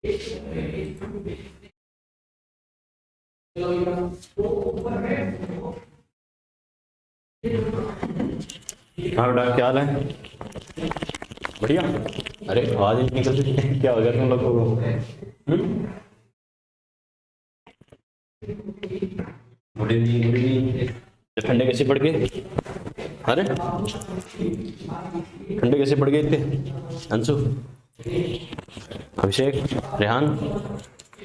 हाँ बेटा, क्या हाल है? बढ़िया। अरे आवाज नहीं निकलती, क्या हो गया तुम लोगों को? Good evening, good evening. ठंडे कैसे पड़ गए? अरे ठंडे कैसे पड़ गए इतने? अंशु, अभिषेक, रेहान,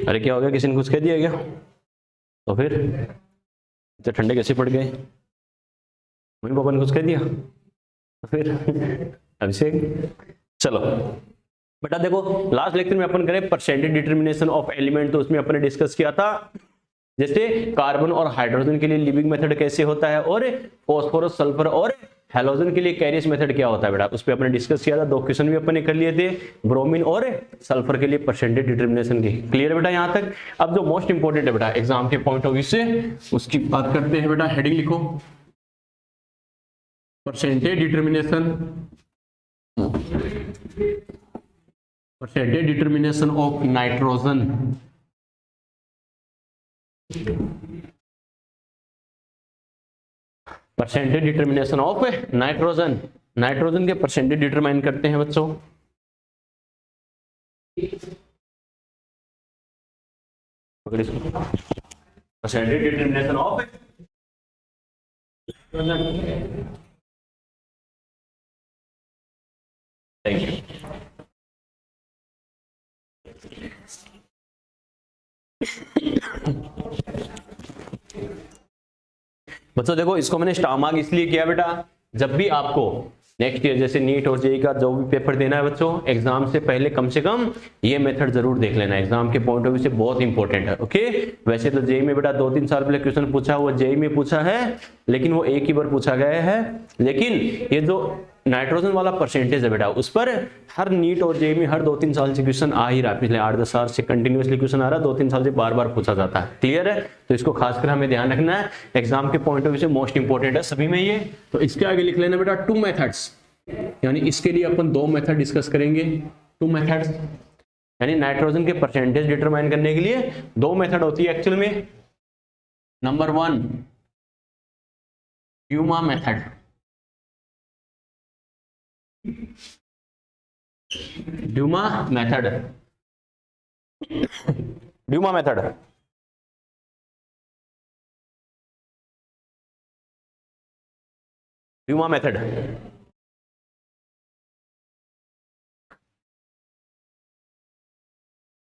अरे क्या हो गया? किसी ने कुछ कह दिया क्या? तो फिर इतने ठंडे कैसे पड़ गए? मम्मी पापा ने कुछ कह दिया तो फिर? अभिषेक, चलो बेटा देखो, लास्ट लेक्चर में अपन करें परसेंटेज डिटर्मिनेशन ऑफ एलिमेंट, तो उसमें अपन ने डिस्कस किया था जैसे कार्बन और हाइड्रोजन के लिए लिविंग मेथड कैसे होता है, और फॉस्फोरस, सल्फर और हेलोजन के लिए कैरियस मेथड क्या होता है बेटा, उस पर अपने डिस्कस किया था। 2 क्वेश्चन भी अपन ने कर लिए थे, ब्रोमीन और सल्फर के लिए परसेंटेज डिटर्मिनेशन की। क्लियर है बेटा यहां तक? अब जो मोस्ट इंपोर्टेंट है बेटा एग्जाम के पॉइंट ऑफ व्यू से, उसकी बात करते हैं बेटा। हेडिंग लिखो, percentage determination, percentage determination of nitrogen, percentage determination of nitrogen. Nitrogen के परसेंटेज डिटरमाइन करते हैं बच्चों। Percentage determination of thank you. बच्चों देखो, इसको मैंने स्टार मार्क इसलिए किया बेटा, जब भी आपको नेक्स्ट ईयर जैसे नीट और जेईई का जो भी पेपर देना है बच्चों, एग्जाम से पहले कम से कम ये मेथड जरूर देख लेना, एग्जाम के पॉइंट ऑफ व्यू से बहुत इंपॉर्टेंट है। ओके, वैसे तो जेईई में बेटा 2-3 साल पहले क्वेश्चन पूछा हुआ जेईई में पूछा है, लेकिन वो एक ही बार पूछा गया है। लेकिन ये जो नाइट्रोजन वाला परसेंटेज है बेटा, उस पर हर नीट और जेईई में हर 2-3 साल से क्वेश्चन आ ही रहा है, पिछले 8-10 साल से कंटिन्यूअसली क्वेश्चन आ रहा है, 2-3 साल से बार बार पूछा जाता है। क्लियर है? तो इसको खासकर हमें ध्यान रखना है, एग्जाम के पॉइंट ऑफ व्यू से मोस्ट इंपॉर्टेंट है सभी में ये। तो इसके आगे लिख लेना बेटा 2 मेथड्स, यानी इसके लिए अपन 2 मेथड डिस्कस करेंगे। 2 मेथड्स यानी नाइट्रोजन के परसेंटेज डिटरमाइन करने के लिए 2 मेथड होती है एक्चुअल में। Number 1 Dumas method, Dumas method, Dumas method, Dumas method.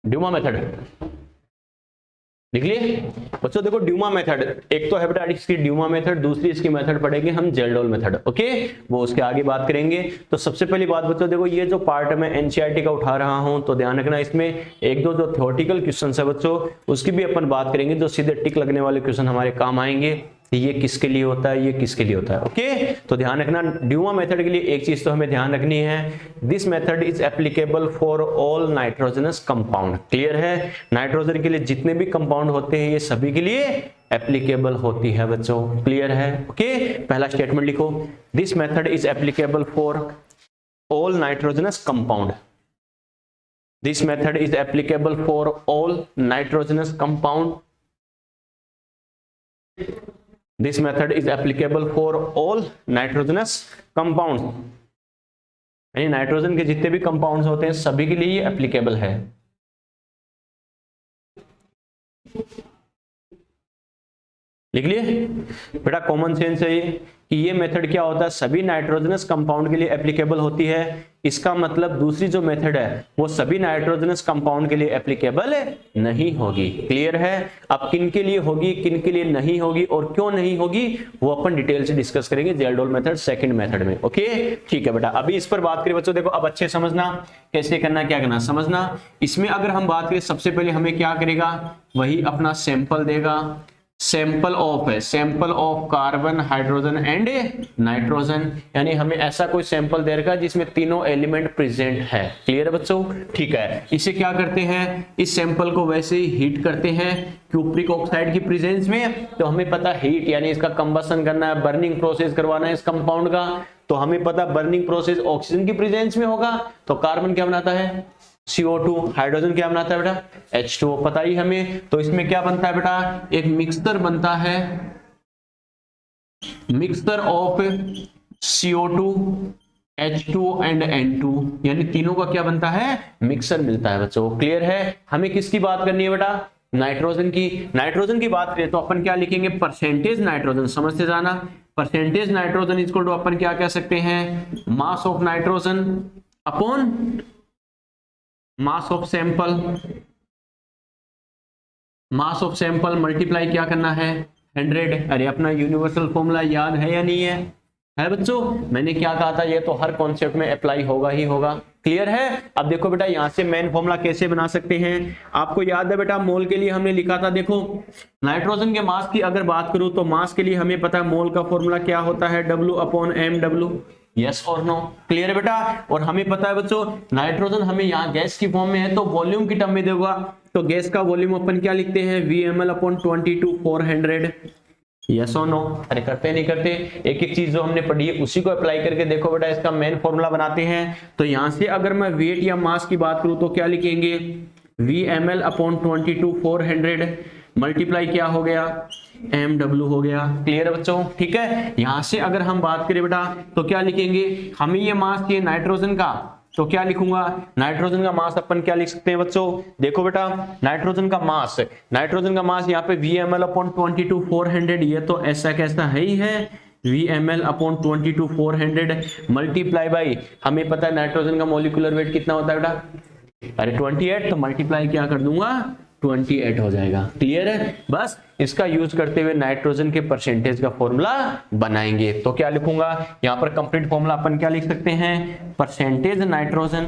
Dumas method लिख लिए बच्चों। देखो ड्यूमा मेथड, एक तो है बेटा इसकी ड्यूमा मेथड, दूसरी इसकी मेथड पढ़ेंगे हम जेल्डोल मेथड। ओके, वो उसके आगे बात करेंगे। तो सबसे पहली बात बच्चों देखो, ये जो पार्ट मैं एनसीईआरटी का उठा रहा हूं, तो ध्यान रखना इसमें 1-2 जो थ्योरेटिकल क्वेश्चन है बच्चों, उसकी भी अपन बात करेंगे, जो सीधे टिक लगने वाले क्वेश्चन हमारे काम आएंगे। ये किसके लिए होता है, ये किसके लिए होता है। ओके, तो ध्यान रखना ड्यूमा मेथड के लिए एक चीज तो हमें ध्यान रखनी है, this method is applicable for all nitrogenous compound. Clear है? नाइट्रोजन के लिए जितने भी कंपाउंड होते हैं ये सभी के लिए एप्लीकेबल होती है बच्चों। क्लियर है? ओके, पहला स्टेटमेंट लिखो, this method is applicable for all nitrogenous compound. This method is applicable for all nitrogenous compound. This method is applicable for all nitrogenous compounds, यानी नाइट्रोजन के जितने भी कंपाउंड्स होते हैं सभी के लिए ये एप्लीकेबल है। लिख लिए बेटा? कॉमन सेंस है ये कि ये मेथड क्या होता है, सभी नाइट्रोजनस कंपाउंड के लिए एप्लीकेबल होती है। इसका मतलब दूसरी जो मेथड है वो सभी नाइट्रोजनस कंपाउंड के लिए एप्लीकेबल नहीं होगी। क्लियर है? अब किन के लिए होगी, किन के लिए नहीं होगी और क्यों नहीं होगी, वो अपन डिटेल से डिस्कस करेंगे जेल्डोल मेथड सेकंड मेथड में। ओके, ठीक है बेटा। अभी इस पर बात करें बच्चों, देखो अब अच्छे समझना कैसे करना, क्या करना समझना। इसमें अगर हम बात करें, सबसे पहले हमें क्या करेगा, वही अपना सैंपल देगा, सैंपल ऑफ है, sample of carbon, hydrogen and nitrogen, यानी हमें ऐसा कोई सैंपल देगा जिसमें तीनों एलिमेंट प्रेजेंट है। क्लियर है बच्चों? ठीक है, इसे क्या करते हैं, इस सैंपल को वैसे ही हीट करते हैं क्यूप्रिक ऑक्साइड की प्रेजेंस में। तो हमें पता हीट यानी इसका कंबशन करना है, बर्निंग प्रोसेस करवाना है इस कंपाउंड का, तो हमें पता बर्निंग प्रोसेस ऑक्सीजन की प्रेजेंस में होगा। तो कार्बन क्या बनाता है, CO2, हाइड्रोजन क्या बनाता है बेटा, H2O, पता ही हमें। तो इसमें क्या बनता है बेटा, एक मिक्सचर बनता है, mixture of CO2, H2O and N2, यानी तीनों का क्या बनता है, मिक्सचर मिलता है बच्चों। क्लियर है। हमें किसकी बात करनी है बेटा, नाइट्रोजन की। नाइट्रोजन की बात करें तो अपन क्या लिखेंगे, परसेंटेज नाइट्रोजन, समझते जाना। परसेंटेज नाइट्रोजन इक्वल टू अपन क्या कह सकते हैं, मास of nitrogen upon mass of sample, mass of sample multiply क्या करना है, 100। अरे अपना यूनिवर्सल फॉर्मूला याद है या नहीं है बच्चों। मैंने क्या कहा था, ये तो हर कॉन्सेप्ट में अप्लाई होगा ही होगा। क्लियर है। अब देखो बेटा यहां से मेन फॉर्मूला कैसे बना सकते हैं, आपको याद है बेटा, मोल के लिए हमने लिखा था, देखो नाइट्रोजन के मास की अगर बात करूं तो मास के लिए हमें पता है मोल का फॉर्मूला क्या होता है, W/mW। यस और नो, क्लियर है बेटा। और हमें पता है बच्चों, नाइट्रोजन हमें यहाँ गैस की फॉर्म में है तो वॉल्यूम की टर्म में देगा, तो गैस का वॉल्यूम अपन क्या लिखते हैं, VmL/22/400। यस और नो, अरे करते नहीं करते, एक एक चीज जो हमने पढ़ी है उसी को अप्लाई करके देखो बेटा, इसका मेन फॉर्मूला बनाते हैं। तो यहां से अगर मैं वेट या मास की बात करूं तो क्या लिखेंगे, VmL/22/400 मल्टीप्लाई क्या हो गया, MW हो गया। क्लियर है बच्चों, ठीक है। यहां से अगर हम बात करें बेटा तो क्या लिखेंगे, हमें ये मास चाहिए नाइट्रोजन का, तो क्या लिखूंगा, नाइट्रोजन का मास अपन क्या लिख सकते हैं बच्चों, देखो बेटा नाइट्रोजन का मास, नाइट्रोजन का मास यहाँ पे VmL/22/400, ये तो ऐसा कैसा है ही है, VmL/22/400 मल्टीप्लाई बाई, हमें पता है नाइट्रोजन का मोलिकुलर वेट कितना होता है बेटा, अरे 28, तो मल्टीप्लाई क्या कर दूंगा, 28 हो जाएगा। क्लियर है। बस इसका यूज करते हुए नाइट्रोजन के परसेंटेज का फॉर्मूला बनाएंगे। तो क्या लिखूंगा, यहां पर कंप्लीट फॉर्मूला अपन क्या लिख सकते हैं, percentage nitrogen,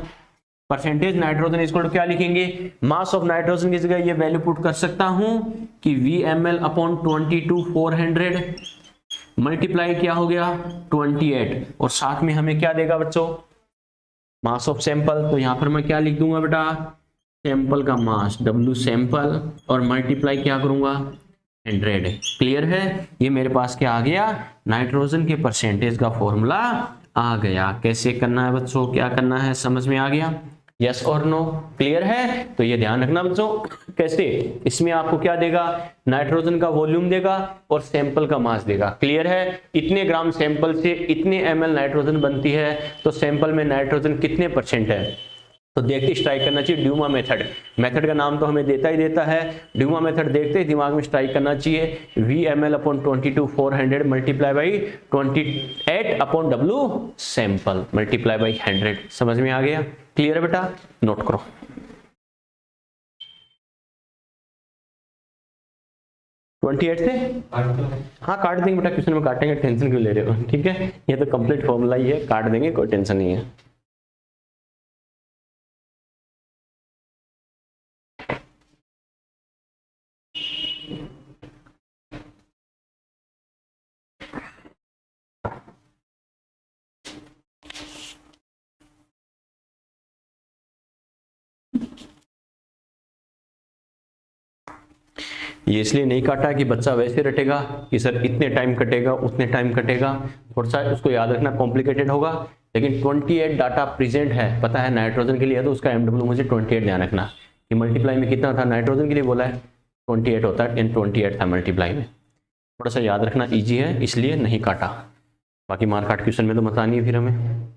percentage nitrogen equal to क्या लिखेंगे, मास ऑफ नाइट्रोजन की जगह ये वैल्यू पुट कर सकता हूं कि VmL/22/400 मल्टीप्लाई क्या हो गया 28, और साथ में हमें क्या देगा बच्चों, मास ऑफ सैंपल। तो यहां पर मैं क्या लिख दूंगा बेटा, सैंपल का मास W सैंपल, और मल्टीप्लाई क्या करूंगा 100। क्लियर है। ये मेरे पास क्या आ गया, नाइट्रोजन के परसेंटेज का फॉर्मूला आ गया। कैसे करना है बच्चों, क्या करना है, समझ में आ गया, यस और नो, क्लियर है। तो ये ध्यान रखना बच्चों, कैसे, इसमें आपको क्या देगा, नाइट्रोजन का वॉल्यूम देगा और सैंपल का मास देगा। क्लियर है। इतने ग्राम सैंपल से इतने ml नाइट्रोजन बनती है, तो सैंपल में नाइट्रोजन कितने परसेंट है, तो देखते स्ट्राइक करना चाहिए ड्यूमा मेथड। मेथड का नाम तो हमें देता ही देता है, ड्यूमा मेथड देखते ही दिमाग में स्ट्राइक करना चाहिए, VmL/22/400 multiply by 28/W sample multiply by 100। समझ में आ गया, क्लियर है बेटा, नोट करो। ट्वेंटी एट से हाँ काट देंगे बेटा, क्वेश्चन में काटेंगे, टेंशन क्यों ले रहे हो, ठीक है, ये तो कंप्लीट फॉर्मूला ही है, काट देंगे, कोई टेंशन नहीं है। ये इसलिए नहीं काटा कि बच्चा वैसे रटेगा कि सर इतने टाइम कटेगा उतने टाइम कटेगा, थोड़ा सा उसको याद रखना कॉम्प्लिकेटेड होगा। लेकिन 28 डाटा प्रेजेंट है, पता है नाइट्रोजन के लिए, तो उसका MW मुझे 28 ध्यान रखना कि मल्टीप्लाई में कितना था, नाइट्रोजन के लिए बोला है 28 होता है, 28 था मल्टीप्लाई में, थोड़ा सा याद रखना, ईजी है इसलिए नहीं काटा। बाकी मार काट क्वेश्चन में तो मत आनी है फिर हमें।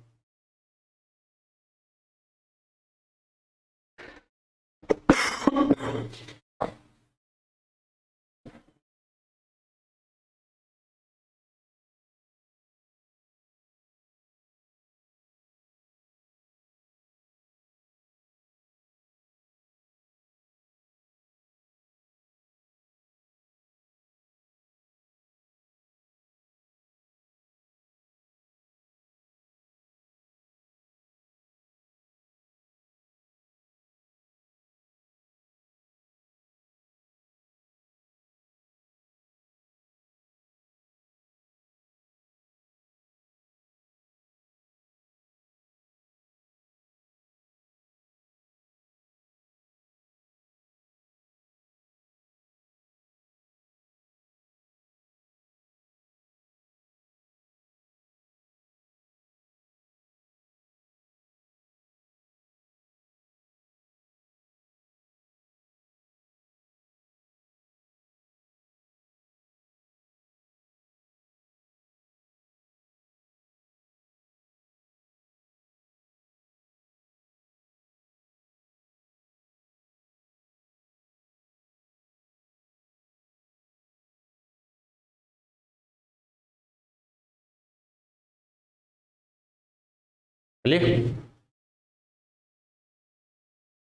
चलिए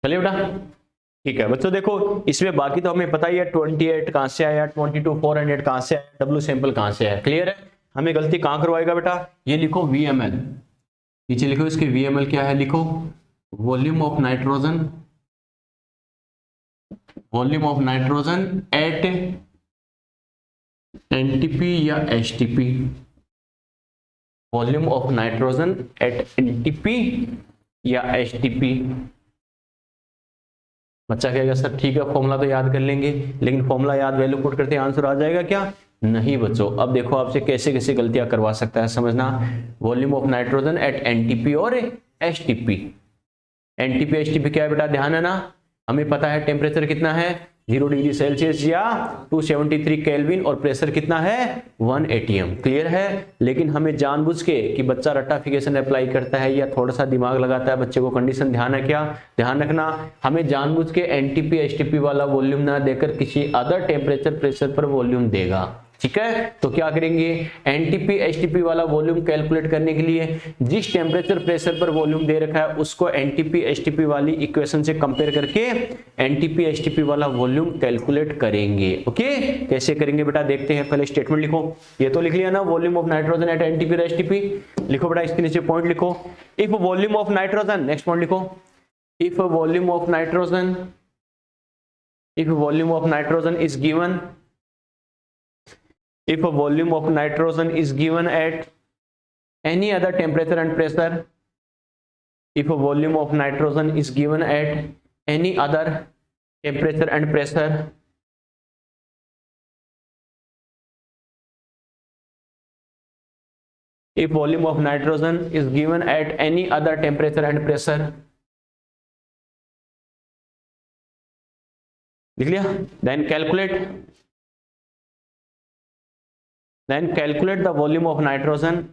चलिए बेटा, ठीक है बच्चों। देखो इसमें बाकी तो हमें पता ही है, 28 कहां से आया, 22 400 कहां से आया, डब्ल्यू सैंपल कहां से आया, क्लियर है। हमें गलती कहां करवाएगा बेटा, ये लिखो VML, नीचे लिखो इसके VML क्या है, लिखो volume of nitrogen, volume of nitrogen at NTP या HTP, volume of nitrogen at NTP या HTP। बच्चा कहेगा सर ठीक है फॉर्मूला तो याद कर लेंगे, लेकिन फॉर्मूला याद वैल्यू पुट करते आंसर आ जाएगा क्या, नहीं बच्चों। अब देखो आपसे कैसे कैसे गलतियां करवा सकता है, समझना। Volume of nitrogen at NTP और HTP, NTP HTP क्या है बेटा, ध्यान है ना, हमें पता है टेम्परेचर कितना है 0 डिग्री सेल्सियस या 273 केल्विन, और प्रेशर कितना है 1 atm, क्लियर है। लेकिन हमें जानबूझ के कि बच्चा रट्टाफिकेशन अप्लाई करता है या थोड़ा सा दिमाग लगाता है, बच्चे को कंडीशन ध्यान है क्या, ध्यान रखना, हमें जानबूझ के NTP HTP वाला वॉल्यूम ना देकर किसी अदर टेम्परेचर प्रेशर पर वॉल्यूम देगा, ठीक है। तो क्या करेंगे, NTP HTP वाला वॉल्यूम कैलकुलेट करने के लिए जिस टेम्परेचर प्रेशर पर वॉल्यूम दे रखा है उसको NTP HTP वाली इक्वेशन से कंपेयर करके NTP HTP वाला वॉल्यूम कैलकुलेट करेंगे। ओके, कैसे करेंगे बेटा देखते हैं, पहले स्टेटमेंट लिखो, ये तो लिख लिया ना, volume of nitrogen at NTP और HTP, लिखो बेटा इसके नीचे पॉइंट लिखो, if volume of nitrogen, next point लिखो, if volume of nitrogen, if volume of nitrogen is given, if a volume of nitrogen is given at any other temperature and pressure, if a volume of nitrogen is given at any other temperature and pressure, if volume of nitrogen is given at any other temperature and pressure, लिख लिया, then calculate the volume of nitrogen,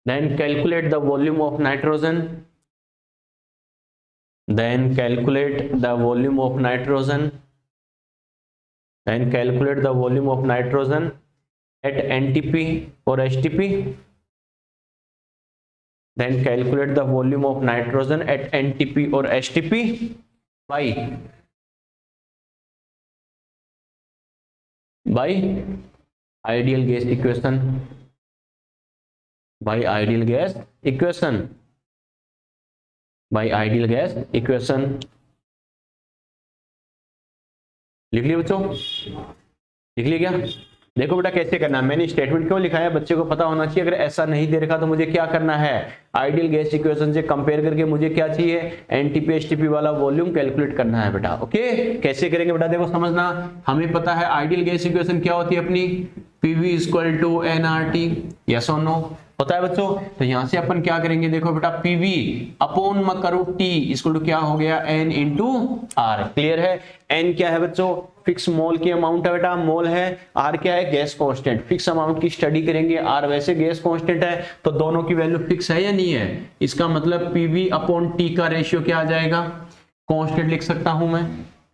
then calculate the volume of nitrogen, then calculate the volume of nitrogen, then calculate the volume of nitrogen at NTP or HTP, then calculate the volume of nitrogen at NTP or HTP by ideal gas equation, by ideal gas equation, by ideal gas equation। लिख लिया बच्चों, लिख लिया क्या, देखो बेटा कैसे करना है, मैंने स्टेटमेंट क्यों लिखा है, बच्चे को पता होना चाहिए। अगर ऐसा नहीं दे रखा तो मुझे क्या करना है, आइडियल गैस इक्वेशन से कंपेयर करके मुझे क्या चाहिए, NTP HTP वाला वॉल्यूम कैलकुलेट करना है बेटा। ओके, कैसे करेंगे बेटा, देखो समझना, हमें पता है आइडियल गैस इक्वेशन क्या होती है अपनी, PV equal to nRT, yes और नो, होता है बच्चों। तो यहां से अपन क्या करेंगे, देखो बेटा PV अपॉन में करो T इक्वल टू क्या हो गया, N इंटू R, क्लियर है। N क्या है बच्चों, फिक्स मोल की अमाउंट है बेटा, मोल है, R क्या है गैस कांस्टेंट, फिक्स अमाउंट की स्टडी करेंगे, R वैसे गैस कांस्टेंट है, तो दोनों की वैल्यू फिक्स है या नहीं है, इसका मतलब PV अपॉन T का रेशियो क्या आ जाएगा, कांस्टेंट लिख सकता हूं मैं,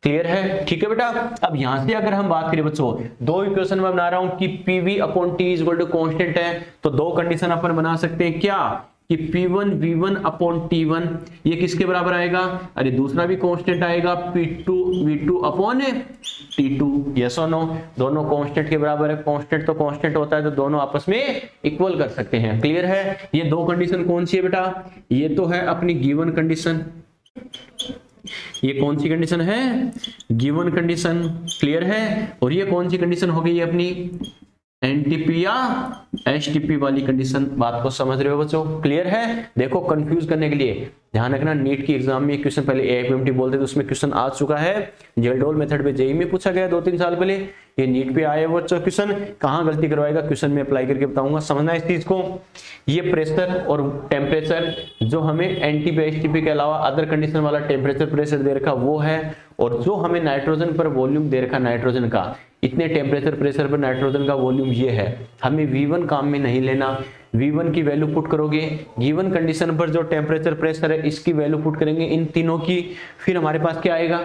क्लियर है, ठीक है बेटा। अब यहां से अगर हम बात करें बच्चों, दो इक्वेशन में बना रहा हूं कि PV upon T equal to constant है, तो दो कंडीशन अपन बना सकते हैं क्या, कि P1 V1 अपॉन T1 ये किसके बराबर आएगा, अरे दूसरा भी कांस्टेंट आएगा, P2 V2 upon T2, yes और नो, दोनों कांस्टेंट के बराबर है, कांस्टेंट तो कांस्टेंट होता है, तो दोनों आपस में इक्वल कर सकते हैं, क्लियर है। ये दो कंडीशन कौन सी है बेटा, ये तो है अपनी गिवन कंडीशन, ये कौन सी कंडीशन है, गिवन कंडीशन, क्लियर है। और ये कौन सी कंडीशन हो गई अपनी, NTP या HTP वाली कंडीशन, बात को समझ रहे हो बच्चों, क्लियर है। देखो कंफ्यूज करने के लिए ध्यान रखना, नीट की एग्जाम में क्वेश्चन पहले AIPMT बोलते थे, उसमें क्वेश्चन आ चुका है, जेलडोल मेथड पे JEE में पूछा गया 2-3 साल पहले, ये नीट पे आया बच्चों क्वेश्चन, कहां गलती करवाएगा क्वेश्चन में अप्लाई करके बताऊंगा, समझना इस चीज को। ये प्रेशर और टेम्परेचर जो हमें NTP HTP के अलावा अदर कंडीशन वाला टेम्परेचर प्रेशर दे रखा वो है, और जो हमें नाइट्रोजन पर वॉल्यूम दे रखा नाइट्रोजन का, इतने टेम्परेचर प्रेशर पर नाइट्रोजन का वॉल्यूम ये है, हमें V1 काम में नहीं लेना, V1 की वैल्यू पुट करोगे, गिवन कंडीशन पर जो टेम्परेचर प्रेशर है इसकी वैल्यू पुट करेंगे इन तीनों की, फिर हमारे पास क्या आएगा,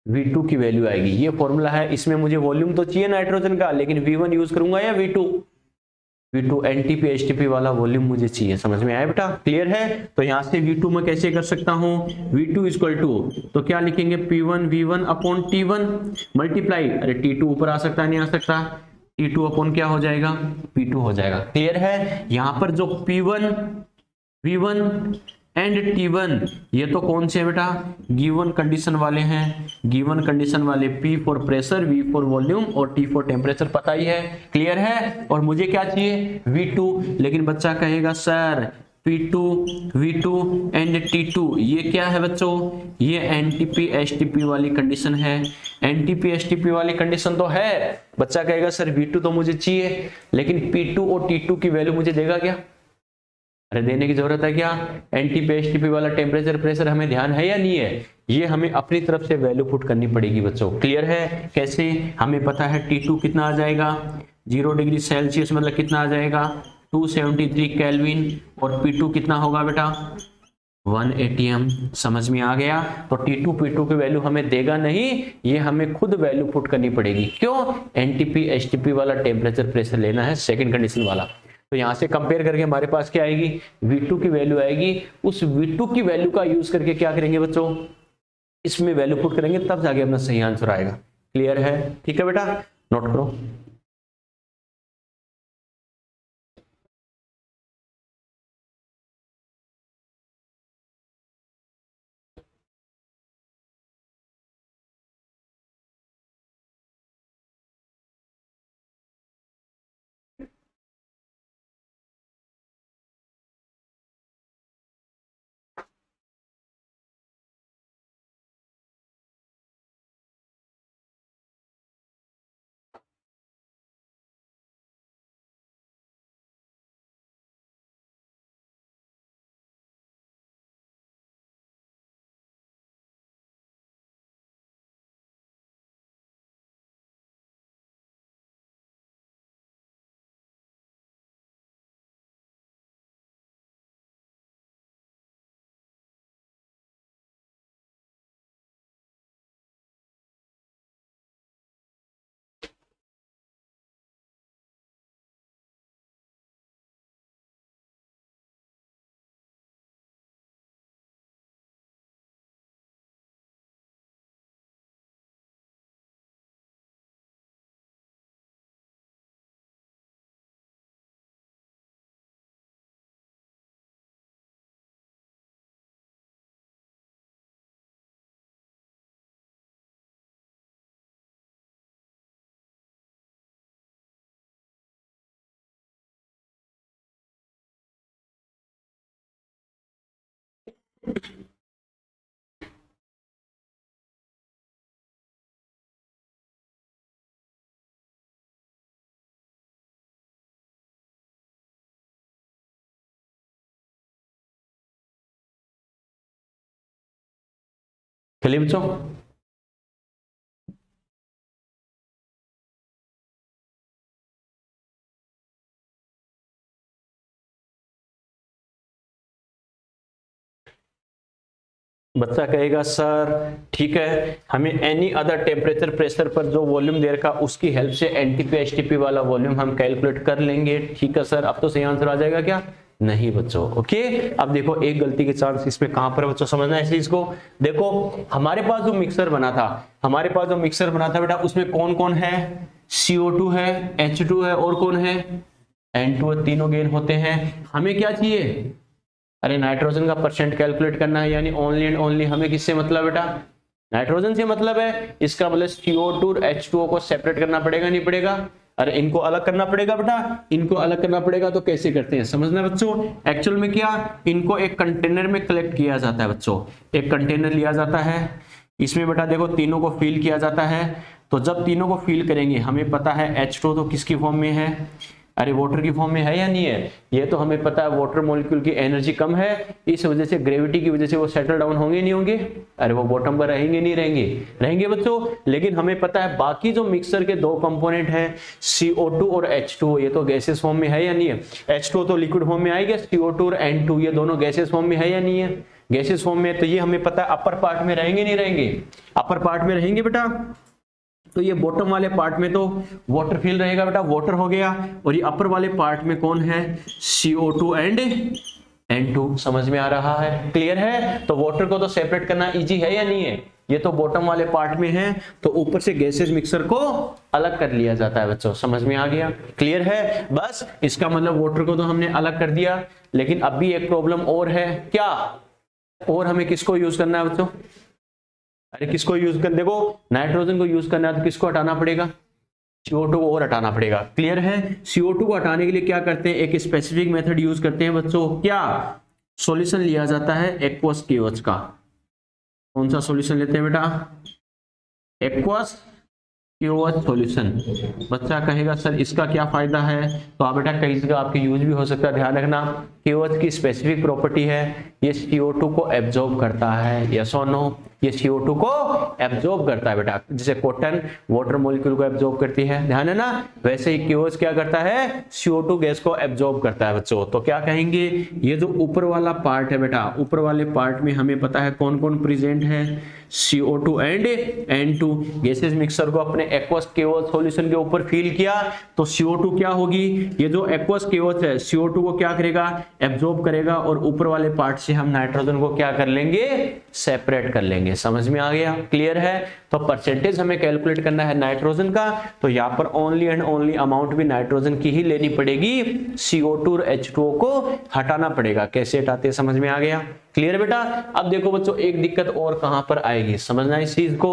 V2 की वैल्यू आएगी। ये फॉर्मूला है, इसमें मुझे वॉल्यूम तो चाहिए नाइट्रोजन का, लेकिन V1 यूज करूंगा या V2, V2 एनटीपी एचटीपी वाला वॉल्यूम मुझे चाहिए। समझ में आया बेटा? क्लियर है? तो यहां से V2 मैं कैसे कर सकता हूं? V2 इक्वल टू, तो क्या लिखेंगे, P1 V1 upon T1 multiply, अरे T2 ऊपर आ सकता है, नहीं आ सकता, T2 अपॉन क्या हो जाएगा, P2 हो जाएगा। क्लियर है? यहां पर जो P1 V1 एंड T1 ये तो कौन से है बेटा, गिवन कंडीशन वाले हैं, गिवन कंडीशन वाले, P for pressure, V for volume और T फॉर टेम्परेचर, पता ही है। क्लियर है? और मुझे क्या चाहिए, V2। लेकिन बच्चा कहेगा sir P2 V2 and T2 ये क्या है बच्चों, ये एनटीपी एचटीपी वाली कंडीशन है। एनटीपी एचटीपी वाली कंडीशन तो है। बच्चा कहेगा सर V2 तो मुझे चाहिए, लेकिन P2 और T2 की वैल्यू मुझे देगा क्या? अरे देने की जरूरत है क्या? एनटीपी एचटीपी वाला टेम्परेचर प्रेशर हमें ध्यान है या नहीं है? ये हमें अपनी तरफ से वैल्यू पुट करनी पड़ेगी बच्चों। क्लियर है? कैसे? हमें पता है T2 कितना आ जाएगा, 0 डिग्री सेल्सियस मतलब कितना आ जाएगा, 273 केल्विन, और P2 कितना होगा बेटा, 1 atm। समझ में आ गया? तो T2 P2 की वैल्यू हमें देगा नहीं, ये हमें खुद वैल्यू पुट करनी पड़ेगी। क्यों? एनटीपी एचटीपी वाला टेम्परेचर प्रेशर लेना है, सेकंड कंडीशन वाला। तो यहां से कंपेयर करके हमारे पास क्या आएगी, V2 की वैल्यू आएगी। उस V2 की वैल्यू का यूज करके क्या करेंगे बच्चों, इसमें वैल्यू पुट करेंगे, तब जाके अपना सही आंसर आएगा। क्लियर है? ठीक है बेटा, नोट करो। चलिए बच्चों, बच्चा कहेगा सर ठीक है, हमें एनी अदर टेम्परेचर प्रेशर पर जो वॉल्यूम दे रखा उसकी हेल्प से एनटीपी एचटीपी वाला वॉल्यूम हम कैलकुलेट कर लेंगे। ठीक है सर, अब तो सही आंसर आ जाएगा क्या? नहीं बच्चों। ओके, अब देखो एक गलती के चांस इसमें कहां पर बच्चों समझना है इस चीज को। देखो हमारे पास जो मिक्सर बना था, हमारे पास जो मिक्सर बना था बेटा, उसमें कौन कौन है, CO2 है, H2 है, और कौन है, N2, तीनों गेन होते हैं। हमें क्या चाहिए, अरे नाइट्रोजन का परसेंट कैलकुलेट करना है, यानी ओनली एंड ओनली हमें किससे मतलब बेटा, नाइट्रोजन से मतलब है। इसका मतलब CO2 और H2O को सेपरेट करना पड़ेगा, नहीं पड़ेगा? अरे इनको अलग करना पड़ेगा बेटा, इनको अलग करना पड़ेगा। तो कैसे करते हैं समझना बच्चों। एक्चुअल में क्या, इनको एक कंटेनर में कलेक्ट किया जाता है बच्चों, एक कंटेनर लिया जाता है, इसमें बेटा देखो तीनों को फिल किया जाता है। तो जब तीनों को फिल करेंगे, हमें पता है H2 तो किसकी फॉर्म में है, अरे वाटर की फॉर्म में है या नहीं है, ये तो हमें पता है। वाटर मॉलिक्यूल की एनर्जी कम है, इस वजह से ग्रेविटी की वजह से वो सेटल डाउन होंगे नहीं होंगे, अरे वो बॉटम पर रहेंगे नहीं रहेंगे, रहेंगे बच्चों। लेकिन हमें पता है बाकी जो मिक्सर के दो कंपोनेंट हैं CO2 और H2O, ये तो गैसेस फॉर्म में है या नहीं है। H2O तो लिक्विड फॉर्म में आएगा, CO2 और N2 ये दोनों गैसेस फॉर्म में है या नहीं है, गैसेस फॉर्म में। तो ये हमें पता है अपर पार्ट में रहेंगे नहीं रहेंगे, अपर पार्ट में रहेंगे बेटा। तो ये बॉटम वाले पार्ट में तो वाटर फिल रहेगा बेटा, वाटर हो गया, और ये अपर वाले पार्ट में कौन है, CO2 एंड N2। समझ में आ रहा है, क्लियर है। तो वाटर को तो सेपरेट करना इजी है या नहीं है, ये तो बॉटम वाले पार्ट में है, तो ऊपर से गैसेज मिक्सर को अलग कर लिया जाता है बच्चों। समझ में आ गया, क्लियर है। बस इसका मतलब वाटर को तो हमने अलग कर दिया, लेकिन अब भी एक प्रॉब्लम और है, क्या, और हमें किसको यूज करना है बच्चों, अरे किसको यूज कर, देखो नाइट्रोजन को यूज करना है तो किसको हटाना पड़ेगा, CO2 को और हटाना पड़ेगा, क्लियर है। CO2 को हटाने के लिए क्या करते हैं, एक स्पेसिफिक मेथड यूज करते हैं बच्चों, क्या, सॉल्यूशन लिया जाता है एक्वस KOH का। कौन सा सॉल्यूशन लेते हैं बेटा, एक्वस KOH सॉल्यूशन। बच्चा कहेगा सर इसका क्या फायदा है, तो आप बेटा कई जगह आपके यूज भी हो सकता है, ध्यान रखना। KOH की स्पेसिफिक प्रॉपर्टी है, ये CO2 को एब्जॉर्ब करता है, यस और नो, ये CO2 को एब्जॉर्ब करता है बेटा, जैसे कॉटन वाटर मॉलिक्यूल को एब्जॉर्ब करती है, ध्यान है ना, वैसे ही KOH क्या करता है, CO2 गैस को एब्जॉर्ब करता है बच्चों। तो क्या कहेंगे, ये जो ऊपर वाला पार्ट है बेटा, ऊपर वाले पार्ट में हमें पता है कौन कौन प्रेजेंट है, CO2 and N2। Gases mixer को अपने एक्वस KOH सॉल्यूशन के ऊपर फिल किया तो CO2 क्या होगी, ये जो एक्वस KOH है CO2 को क्या करेगा, एब्जॉर्ब करेगा, और ऊपर वाले पार्ट से हम नाइट्रोजन को क्या कर लेंगे, सेपरेट कर लेंगे। समझ में आ गया, क्लियर है। तो परसेंटेज हमें कैलकुलेट करना है नाइट्रोजन का, तो यहाँ पर ओनली एंड ओनली अमाउंट भी नाइट्रोजन की ही लेनी पड़ेगी, CO2 और H2O को हटाना पड़ेगा। कैसे हटाते हैं, समझ में आ गया, क्लियर बेटा। अब देखो बच्चों एक दिक्कत और कहां पर आएगी, समझना इस चीज को।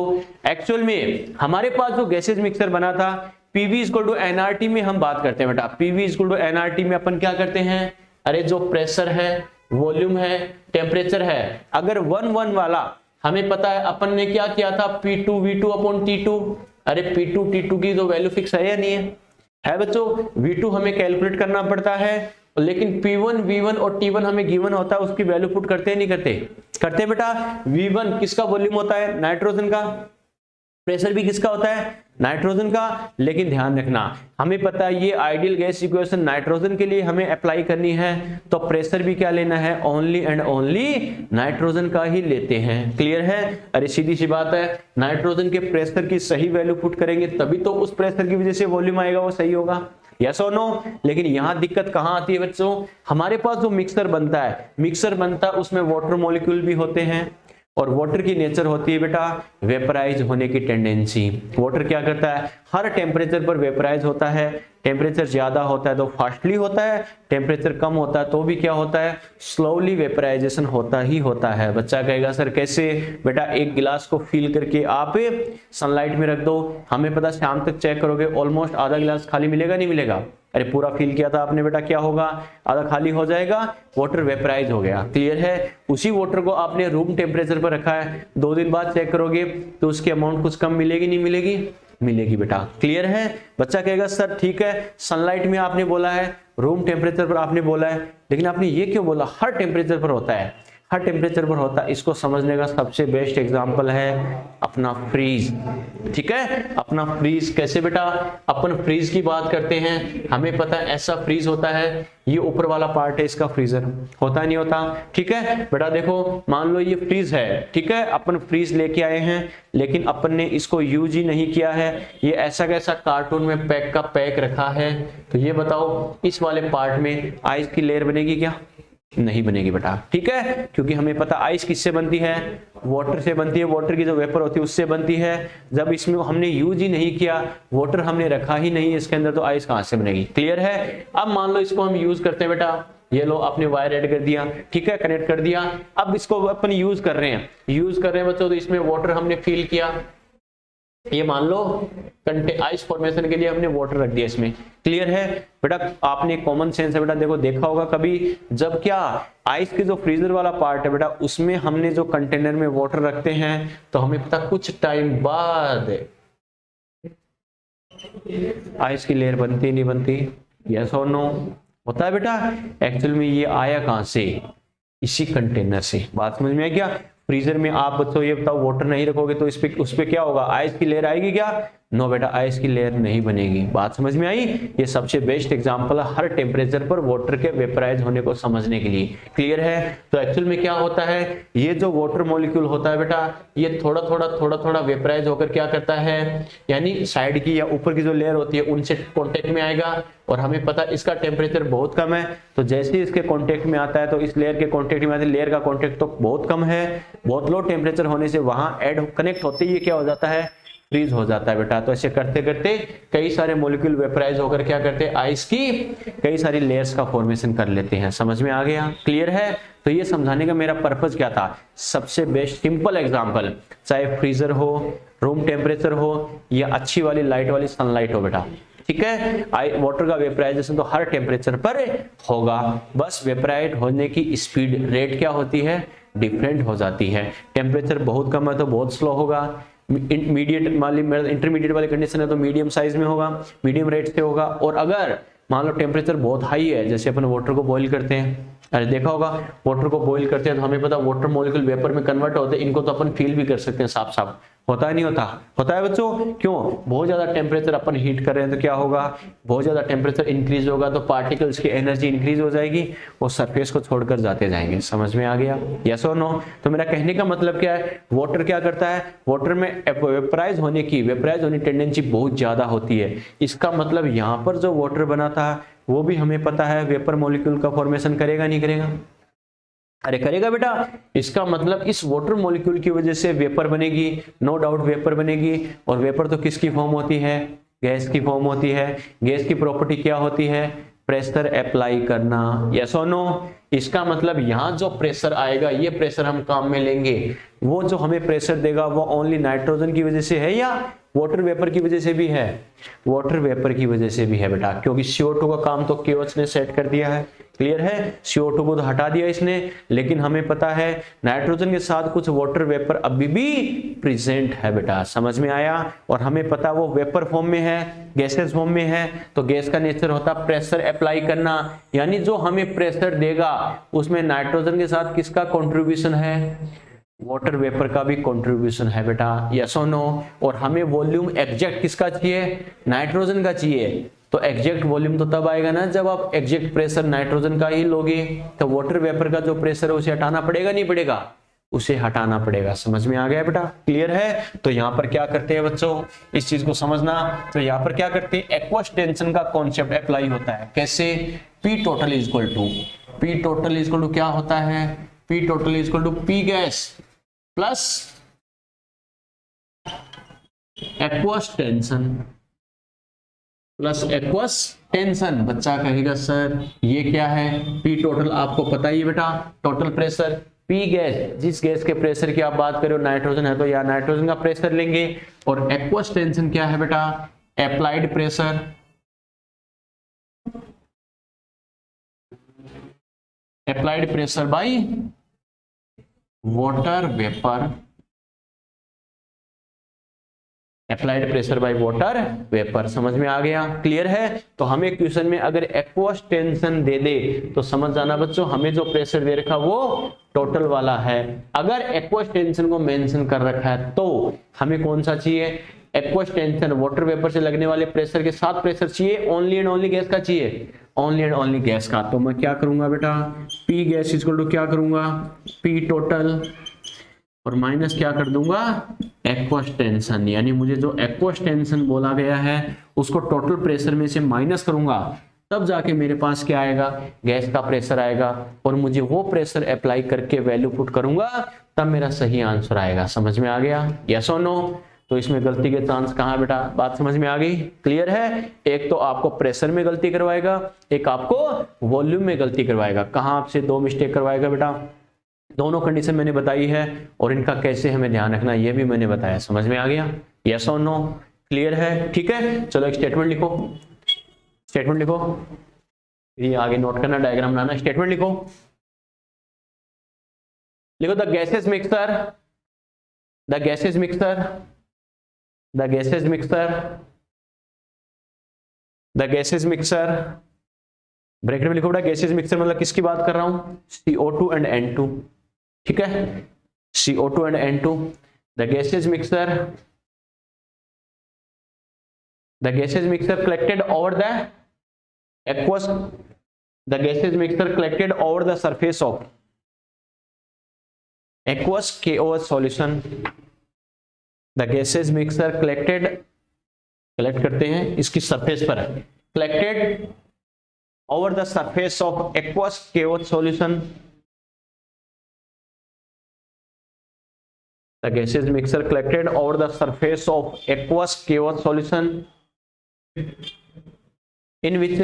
एक्चुअल में हमारे पास जो गैसेज मिक्सर बना था, PV = nRT में हम बात करते हैं बेटा, PV = nRT में अपन क्या करते हैं, अरे जो प्रेशर है, वॉल्यूम है, टेम्परेचर है, अगर 1 वाला हमें पता है, अपन ने क्या किया था, P2 V2/T2। अरे P2 T2 की तो वैल्यू फिक्स है या नहीं है बच्चों, V2 हमें कैलकुलेट करना पड़ता है, लेकिन P1 V1 और T1 हमें गिवन होता है, उसकी वैल्यू पुट करते हैं नहीं करते, करते बेटा। V1 किसका वॉल्यूम होता है, नाइट्रोजन का, प्रेशर भी किसका होता है, नाइट्रोजन का। लेकिन ध्यान रखना, हमें पता है ये आइडियल गैस इक्वेशन नाइट्रोजन के लिए हमें अप्लाई करनी है, तो प्रेशर भी क्या लेना है, ओनली एंड ओनली नाइट्रोजन का ही लेते हैं, क्लियर है। अरे सीधी सी बात है, नाइट्रोजन के प्रेशर की सही वैल्यू पुट करेंगे तभी तो उस प्रेशर की वजह से वॉल्यूम आएगा वो सही होगा, यस और नो। लेकिन यहां दिक्कत कहां आती है बच्चों, हमारे पास जो मिक्सर बनता है उसमें वाटर मॉलिक्यूल भी होते हैं, और वाटर की नेचर होती है बेटा वेपराइज होने की टेंडेंसी। वाटर क्या करता है, हर टेम्परेचर पर वेपराइज होता है, टेम्परेचर ज्यादा होता है तो फास्टली होता है, टेम्परेचर कम होता है तो भी क्या होता है, स्लोली वेपराइजेशन होता ही होता है। बच्चा कहेगा सर कैसे, बेटा एक गिलास को फिल करके आप सनलाइट में रख दो, हमें पता शाम तक चेक करोगे ऑलमोस्ट आधा गिलास खाली मिलेगा नहीं मिलेगा, अरे पूरा फिल किया था आपने बेटा, क्या होगा, आधा खाली हो जाएगा, वाटर वेपराइज हो गया, क्लियर है। उसी वाटर को आपने रूम टेम्परेचर पर रखा है, 2 दिन बाद चेक करोगे तो उसकी अमाउंट कुछ कम मिलेगी नहीं मिलेगी, मिलेगी बेटा, क्लियर है। बच्चा कहेगा सर ठीक है, सनलाइट में आपने बोला है, रूम टेम्परेचर पर आपने बोला है, लेकिन आपने ये क्यों बोला हर टेम्परेचर पर होता है, हर टेम्परेचर पर होता है। इसको समझने का सबसे बेस्ट एग्जांपल है अपना फ्रीज, ठीक है, अपना फ्रीज। कैसे बेटा, अपन फ्रीज की बात करते हैं, हमें पता है ऐसा फ्रीज होता है, ये ऊपर वाला पार्ट है इसका फ्रीजर, होता नहीं होता, ठीक है बेटा। देखो मान लो ये फ्रीज है, ठीक है, अपन फ्रीज लेके आए हैं, लेकिन अपन ने इसको यूज ही नहीं किया है, ये ऐसा कैसा कार्टून में पैक का पैक रखा है, तो ये बताओ इस वाले पार्ट में आइस की लेयर बनेगी क्या, नहीं बनेगी बेटा, ठीक है, क्योंकि हमें पता आइस किससे बनती है, वाटर से बनती है, वाटर की जो वेपर होती है उससे बनती है। जब इसमें हमने यूज ही नहीं किया, वाटर हमने रखा ही नहीं इसके अंदर, तो आइस कहां से बनेगी, क्लियर है। अब मान लो इसको हम यूज करते हैं बेटा, ये लो आपने वायर ऐड कर दिया, ठीक है, कनेक्ट कर दिया, अब इसको अपन यूज कर रहे हैं बच्चों, तो इसमें वाटर हमने फिल किया, ये मान लो आइस फॉर्मेशन के लिए हमने वाटर रख दिया इसमें, क्लियर है बेटा। आपने कॉमन सेंस है बेटा, देखो देखा होगा कभी, जब क्या आइस के जो फ्रीजर वाला पार्ट है बेटा, उसमें हमने जो कंटेनर में वाटर रखते हैं, तो हमें पता कुछ टाइम बाद आइस की लेयर बनती नहीं बनती, यस और नो, होता है बेटा। एक्चुअल में ये आया कहां से, इसी कंटेनर से, बात समझ में आ गया। फ्रीजर में आप बच्चों ये बताओ वाटर नहीं रखोगे तो उस पे क्या होगा, आइस की लेयर आएगी क्या, नो बेटा, आइस की लेयर नहीं बनेगी। बात समझ में आई? ये सबसे बेस्ट एग्जांपल है हर टेम्परेचर पर वाटर के वेपराइज होने को समझने के लिए। क्लियर है? तो एक्चुअल में क्या होता है, ये जो वाटर मॉलिक्यूल होता है बेटा, ये थोड़ा थोड़ा वेपराइज होकर क्या करता है, यानी साइड की या ऊपर की जो लेयर होती है उनसे कांटेक्ट में आएगा। और हमें पता है इसका टेम्परेचर बहुत कम है, तो जैसे ही इसके कांटेक्ट में आता है तो इस लेयर के कांटेक्ट में आते, लेयर का कांटेक्ट तो बहुत कम है, बहुत लो टेम्परेचर होने से वहां ऐड कनेक्ट होते ही क्या हो जाता है, फ्रीज हो जाता है बेटा। तो ऐसे करते करते कई सारे मॉलिक्यूल वेपराइज होकर क्या करते हैं, आइस की कई सारी लेयर्स का फॉर्मेशन कर लेते हैं। समझ में आ गया? क्लियर है? तो ये समझाने का मेरा पर्पस क्या था, सबसे बेस्ट सिंपल एग्जांपल, चाहे फ्रीजर हो, रूम टेम्परेचर हो, या अच्छी वाली लाइट वाली सनलाइट हो बेटा, ठीक है। वाटर का वेपराइजेशन तो हर टेम्परेचर पर होगा, बस वेपराइज होने की स्पीड रेट क्या होती है, डिफरेंट हो जाती है। टेम्परेचर बहुत कम है तो बहुत स्लो होगा, इंटरमीडिएट वाली कंडीशन है तो मीडियम साइज में होगा, मीडियम रेट से होगा। और अगर मान लो टेम्परेचर बहुत हाई है, जैसे अपन वाटर को बॉईल करते हैं, अरे देखा होगा वाटर को बॉईल करते हैं तो हमें पता वाटर मॉलिक्यूल वेपर में कन्वर्ट होते हैं, इनको तो अपन फील भी कर सकते हैं साफ साफ, होता है नहीं होता? होता है बच्चों। क्यों? बहुत ज्यादा टेम्परेचर अपन हीट कर रहे हैं तो क्या होगा, बहुत ज्यादा टेम्परेचर इंक्रीज होगा तो पार्टिकल्स की एनर्जी इंक्रीज हो जाएगी, वो सरफेस को छोड़कर जाते जाएंगे। समझ में आ गया? यस और नो? तो मेरा कहने का मतलब क्या है, वाटर क्या करता है, वाटर में वेपराइज होने की टेंडेंसी बहुत ज्यादा होती है। इसका मतलब यहाँ पर जो वाटर बना था वो भी हमें पता है वेपर मॉलिक्यूल का फॉर्मेशन करेगा नहीं करेगा? अरे करेगा बेटा। इसका मतलब इस वाटर मॉलिक्यूल की वजह से वेपर बनेगी, नो डाउट वेपर बनेगी। और वेपर तो किसकी फॉर्म होती है, गैस की फॉर्म होती है। गैस की प्रॉपर्टी क्या होती है, प्रेशर अप्लाई करना। यस और नो? इसका मतलब यहां जो प्रेशर आएगा ये प्रेशर हम काम में लेंगे, वो जो हमें प्रेशर देगा वो ओनली नाइट्रोजन की वजह से है या वाटर वेपर की वजह से भी है? वाटर वेपर की वजह से भी है बेटा, क्योंकि CO2 का काम तो केओएच ने सेट कर दिया है। क्लियर है? CO2 को तो हटा दिया इसने, लेकिन हमें पता है नाइट्रोजन के साथ कुछ वाटर वेपर अभी भी प्रेजेंट है बेटा। समझ में आया? और हमें पता वो वेपर फॉर्म में है, गैसेस फॉर्म में है, तो गैस का नेचर होता प्रेशर अप्लाई करना, यानी जो हमें प्रेशर देगा उसमें नाइट्रोजन के साथ किसका कॉन्ट्रीब्यूशन है, वाटर वेपर का भी कंट्रीब्यूशन है बेटा। यस और नो? और हमें वॉल्यूम एग्जैक्ट किसका चाहिए, नाइट्रोजन का चाहिए। तो एग्जैक्ट वॉल्यूम तो तब आएगा ना जब आप एग्जैक्ट प्रेशर नाइट्रोजन का ही लोगे। तो वाटर वेपर का जो प्रेशर है उसे हटाना पड़ेगा नहीं पड़ेगा, उसे हटाना पड़ेगा। समझ में आ गया बेटा? क्लियर है? तो यहाँ पर क्या करते हैं बच्चों, इस चीज को समझना। तो यहाँ पर क्या करते हैं, एक्वस टेंशन का कॉन्सेप्ट अप्लाई होता है। कैसे? P total is equal to क्या होता है, P total is equal to P gas plus aqueous tension बच्चा कहेगा सर ये क्या है, P टोटल आपको पता ही है बेटा, टोटल प्रेशर। P गैस, जिस गैस के प्रेशर की आप बात करो, नाइट्रोजन है तो या नाइट्रोजन का प्रेशर लेंगे। और एक्वस टेंशन क्या है बेटा, applied pressure, applied pressure by water vapour, applied pressure by water vapour. समझ में आ गया? क्लियर है? तो हमें क्वेश्चन में अगर एक्वस टेंशन दे दे तो समझ जाना बच्चों, हमें जो प्रेशर दे रखा वो टोटल वाला है। अगर एक्वस टेंशन को मेंशन कर रखा है तो हमें कौन सा चाहिए, एक्वस टेंशन वाटर वेपर से लगने वाले प्रेशर के साथ प्रेशर चाहिए, ओनली एंड ओनली गैस का चाहिए, ओनली एंड ओनली गैस का। तो मैं क्या करूंगा बेटा, P गैस इक्वल टू क्या करूंगा, P टोटल और माइनस क्या कर दूंगा, एक्वस टेंशन। यानी मुझे जो एक्वस टेंशन बोला गया है उसको टोटल प्रेशर में से माइनस करूंगा, तब जाके मेरे पास क्या आएगा, गैस का प्रेशर आएगा। और मुझे वो प्रेशर अप्लाई करके वैल्यू पुट करूंगा, तब मेरा सही आंसर आएगा। समझ में आ गया? यस और नो? तो इसमें गलती के चांस कहाँ बेटा, बात समझ में आ गई? क्लियर है? एक तो आपको प्रेशर में गलती करवाएगा, एक आपको वॉल्यूम में गलती करवाएगा। कहाँ आपसे दो मिस्टेक करवाएगा बेटा, दोनों कंडीशन मैंने बताई है और इनका कैसे हमें ध्यान रखना ये भी मैंने बताया। समझ में आ गया? यस और नो? क्लियर है? ठीक है, चलो एक स्टेटमेंट लिखो, स्टेटमेंट लिखो, ये आगे नोट करना, डायग्राम बनाना। स्टेटमेंट लिखो, लिखो the gases mixture, the gases mixture, the gases mixture, the gases mixture, bracket में लिखो बेटा गैसेस मिक्सचर मतलब किसकी बात कर रहा हूं, CO2 एंड N2। ठीक है, CO2 and N2, the gases mixture The gaseous mixture collected over the aqueous, the gaseous mixture collected over the surface of aqueous KOH solution. The gaseous mixture collected, collect करते हैं इसकी surface पर, collected over the surface of aqueous KOH solution. The gaseous mixture collected over the surface of aqueous KOH solution in which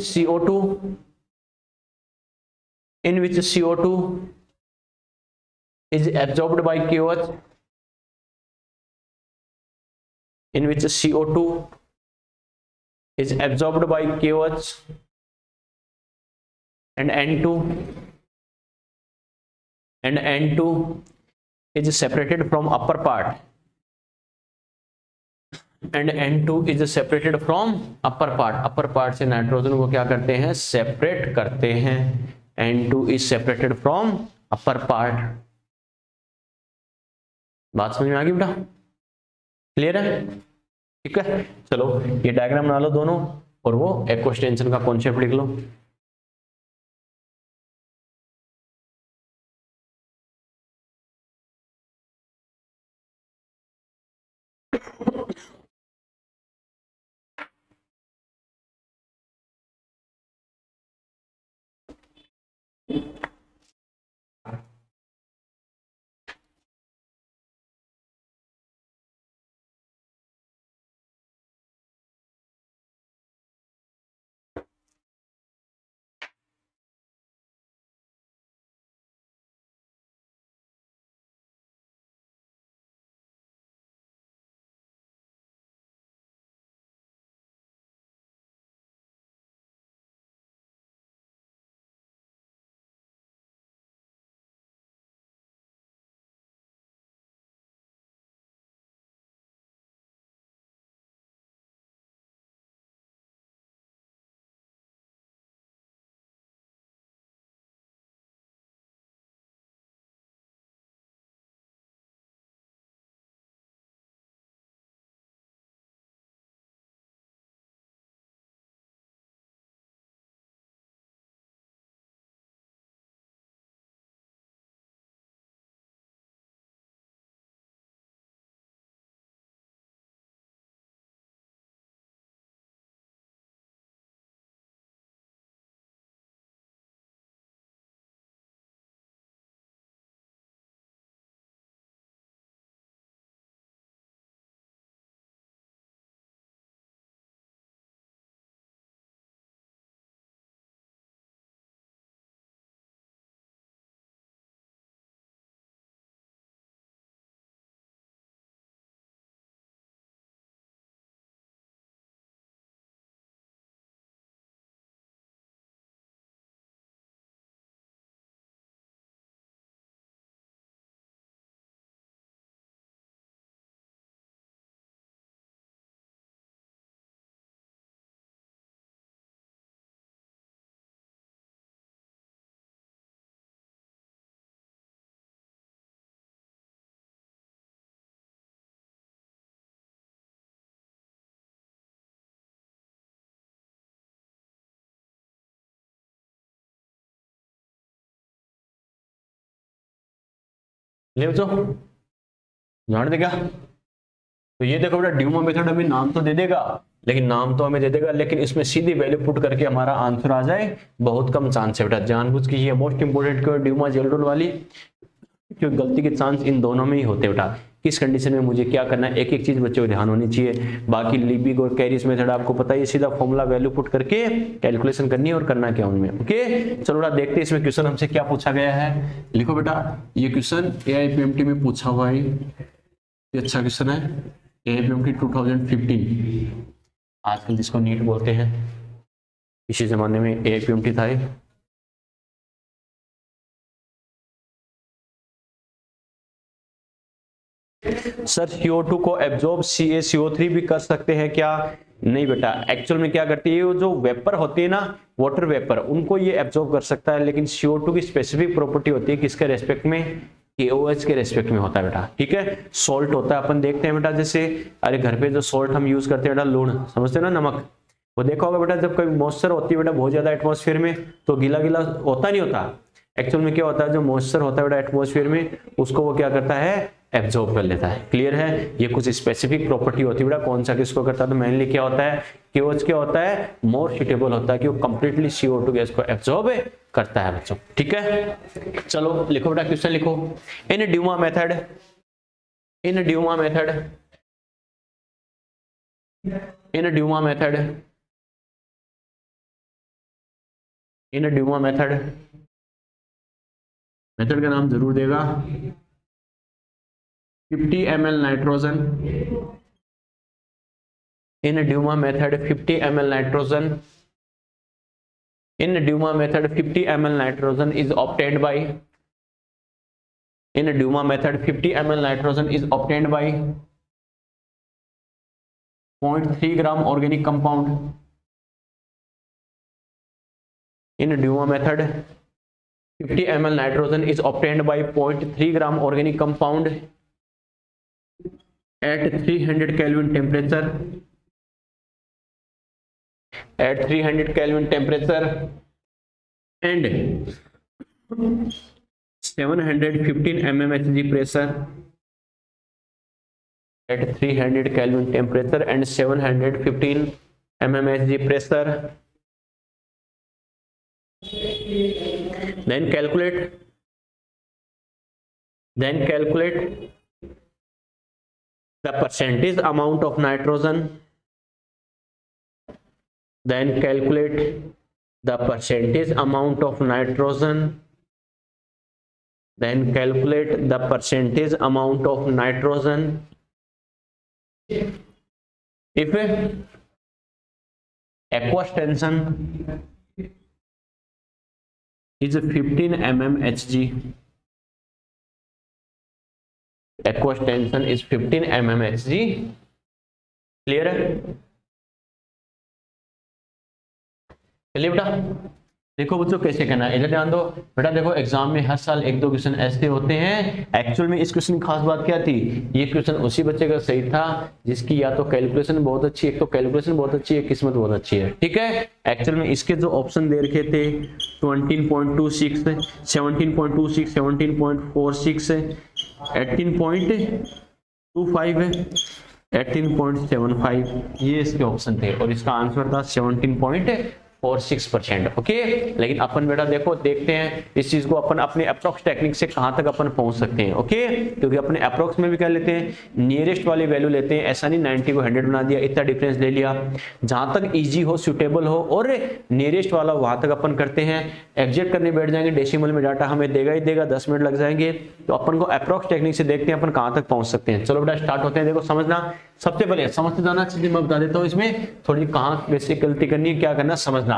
CO2 is absorbed by KOH, in which CO2 is absorbed by KOH and N2 is separated from upper part, and N2 is separated from upper part. upper part से nitrogen को क्या करते हैं, separate करते हैं. N2 is separated from upper part. बात समझ में आ गई बेटा? क्लियर है? ठीक है, चलो ये डायग्राम बना लो दोनों और वो एक्वस टेंशन का कॉन्सेप्ट लिख लो. ले बच्चों जान देगा. तो ये देखो बेटा ड्यूमा मेथड हमें नाम तो दे देगा, लेकिन इसमें सीधी वैल्यू पुट करके हमारा आंसर आ जाए बहुत कम चांस है बेटा. जानबूझ के ये मोस्ट इंपोर्टेंट क्यों ड्यूमा जेल्डोन वाली, क्योंकि गलती के चांस इन दोनों में ही होते बेटा. किस कंडीशन में मुझे क्या करना है, एक एक चीज बच्चों को ध्यान होनी चाहिए. बाकी लिबिग और कैरिस मेथड आपको पता है, सीधा फॉर्मूला वैल्यू पुट करके कैलकुलेशन करनी है और करना क्या उनमें. ओके चलो बेटा देखते हैं इसमें क्वेश्चन हमसे क्या पूछा गया है. लिखो बेटा ये क्वेश्चन AIPMT में पूछा हुआ है, ये अच्छा क्वेश्चन है. AIPMT 2015 आजकल जिसको नीट बोलते हैं, इसी जमाने में AIPMT था. सर CO2 को एब्जॉर्ब CaCO3 भी कर सकते हैं क्या? नहीं बेटा, एक्चुअल में क्या करती है, जो वेपर होती है ना, वाटर वेपर, उनको ये एब्जॉर्ब कर सकता है, लेकिन CO2 की स्पेसिफिक प्रॉपर्टी होती है किसके रेस्पेक्ट में, KOH के रेस्पेक्ट में होता है बेटा, ठीक है। सॉल्ट होता है, अपन देखते हैं बेटा, जैसे अरे घर पे जो सॉल्ट हम यूज करते हैं बेटा, लूण, समझते हो ना, नमक, वो देखा होगा बेटा, जब कभी मॉइस्चर होती है बेटा बहुत ज्यादा एटमॉस्फेयर में, तो गीला गीला होता नहीं होता, एक्चुअल में क्या होता है, जो मॉइस्चर होता है बेटा एटमॉस्फेयर में, उसको वो क्या करता है, एब्जॉर्ब कर लेता है। क्लियर है, ये कुछ स्पेसिफिक प्रॉपर्टी होती है बेटा, कौन सा किसको करता है, तो मेनली क्या होता है, KOH क्या होता है, मोर सुटेबल होता है कि वो कंप्लीटली CO2 गैस को एब्जॉर्ब करता है बच्चों, ठीक है। चलो लिखो बेटा, क्वेश्चन लिखो। In Dumas method, in Dumas method, in Dumas method, in Dumas method, method का नाम जरूर देगा, 50 ml nitrogen, in Dumas method 50 ml nitrogen, in Duma method 50 ml nitrogen is obtained by, in Duma method 50 ml nitrogen is obtained by 0.3 gram organic compound, in Duma method 50 ml nitrogen is obtained by 0.3 gram organic compound at 300 Kelvin temperature, at 300 Kelvin temperature and 715 mmHg pressure, at 300 Kelvin temperature and 715 mmHg pressure, then calculate the percentage amount of nitrogen, then calculate the percentage amount of nitrogen, then calculate the percentage amount of nitrogen if aqueous tension is 15 mmHg, aqueous tension is 15 mmHg, clear है। चलिए बेटा देखो बच्चों कैसे करना है, इधर ध्यान दो बेटा। देखो एग्जाम में हर साल एक दो क्वेश्चन ऐसे होते हैं। एक्चुअल में इस क्वेश्चन की खास बात क्या थी, ये क्वेश्चन उसी बच्चे का सही था जिसकी या तो कैलकुलेशन बहुत अच्छी है, एक तो कैलकुलेशन बहुत अच्छी है, किस्मत बहुत अच्छी है, ठीक है। एक्चुअल में इसके जो ऑप्शन दे रखे थे 20.26, 17.26, 17.46, 18.25, 18.75, ये इसके ऑप्शन थे और इसका आंसर था 17.46%। ओके, लेकिन अपन बेटा देखो देखते हैं इस चीज को अपन अपने अप्रोक्स टेक्निक से कहां तक अपन पहुंच सकते हैं। ओके, क्योंकि अपने अप्रोक्स में भी क्या लेते हैं, नियरेस्ट वाली वैल्यू लेते हैं। ऐसा नहीं 90 को 100 बना दिया, इतना डिफरेंस ले लिया, जहां तक इजी हो, सुटेबल हो और नियरेस्ट वाला वहां तक अपन करते हैं। एग्जैक्ट करने बैठ जाएंगे, डेसिमल में डाटा हमें देगा ही देगा, 10 मिनट लग जाएंगे। तो अपन को अप्रोक्स टेक्निक से देखते हैं अपन कहां तक पहुंच सकते हैं। चलो बेटा स्टार्ट होते हैं। देखो समझना, सबसे पहले समझते जाना चीजें मैं बता देता हूँ, इसमें थोड़ी कहाँ बेसिक गलती करनी है, क्या करना समझना।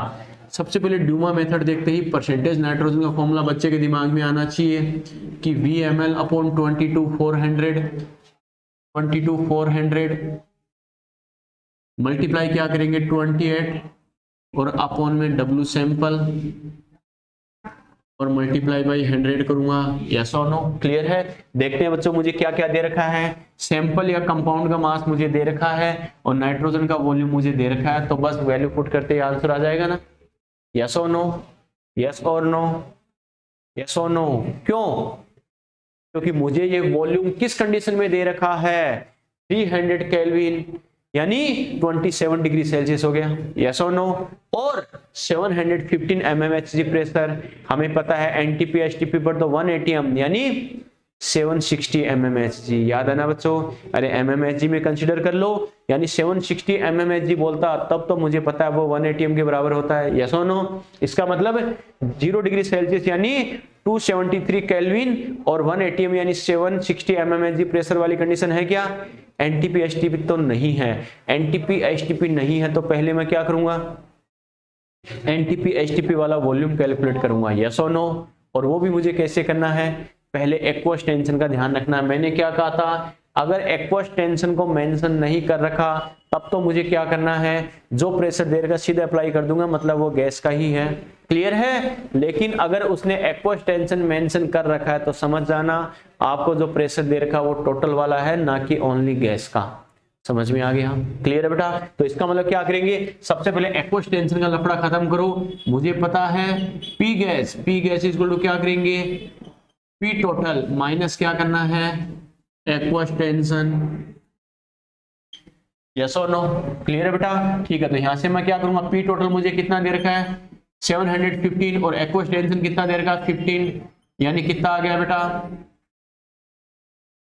सबसे पहले ड्यूमा मेथड देखते ही परसेंटेज नाइट्रोजन का फॉर्मूला बच्चे के दिमाग में आना चाहिए कि VmL अपॉन 22,400 मल्टीप्लाई क्या करेंगे 28 और अपॉन में W सैंपल और मल्टीप्लाई बाई 100 करूंगा। यस और नो, क्लियर है। देखते हैं बच्चों मुझे क्या क्या दे रखा है, सैंपल या कंपाउंड का मास मुझे दे रखा है और नाइट्रोजन का वॉल्यूम मुझे दे रखा है। तो बस वैल्यू पुट करते ही आंसर आ जाएगा ना। यस और नो, यस और नो, यस और नो। क्यों? क्योंकि मुझे ये वॉल्यूम किस कंडीशन में दे रखा है, 300 केल्विन यानी 27 डिग्री सेल्सियस हो गया। यस और नो। और 715 mmHg प्रेशर, हमें पता है एनटीपी एचटीपी पर तो 1 atm यानी 760 mmHg। याद है ना बच्चों, अरे mmHg में कंसीडर कर लो, यानी 760 mmHg बोलता तब तो मुझे पता है वो 1 atm के बराबर होता है। यस और नो। इसका मतलब 0 डिग्री सेल्सियस यानी 273 केल्विन और 1 atm यानी 760 mmHg प्रेशर वाली कंडीशन है क्या? एनटीपी एचटीपी तो नहीं है। एनटीपी एचटीपी नहीं है तो पहले मैं क्या करूंगा, एनटीपी एचटीपी वाला वॉल्यूम कैलकुलेट करूंगा। यस और नो। और वो भी मुझे कैसे करना है, पहले एक्वस टेंशन का ध्यान रखना। मैंने क्या कहा था, अगर एक्वस टेंशन को मेंशन नहीं कर रखा तब तो मुझे क्या करना है, जो प्रेशर दे रखा सीधे अप्लाई कर दूंगा, मतलब वो गैस का ही है। क्लियर है। लेकिन अगर उसने एक्वस टेंशन मेंशन कर रखा है तो समझ जाना आपको जो प्रेशर दे रखा है वो टोटल वाला है, ना कि ओनली गैस का। समझ में आ गया? क्लियर है बेटा? तो इसका मतलब क्या करेंगे, सबसे पहले एक्वस टेंशन का लफड़ा खत्म करो। मुझे पता है पी गैस इक्वल टू क्या करेंगे, पी टोटल माइनस क्या करना है, एक्वस टेंशन। यस और नो? क्लियर है बेटा? ठीक है, तो यहां से मैं क्या करूंगा, पी टोटल मुझे कितना दे रखा है 715 और एक्वस टेंशन कितना दे रखा है 15, यानी कितना आ गया बेटा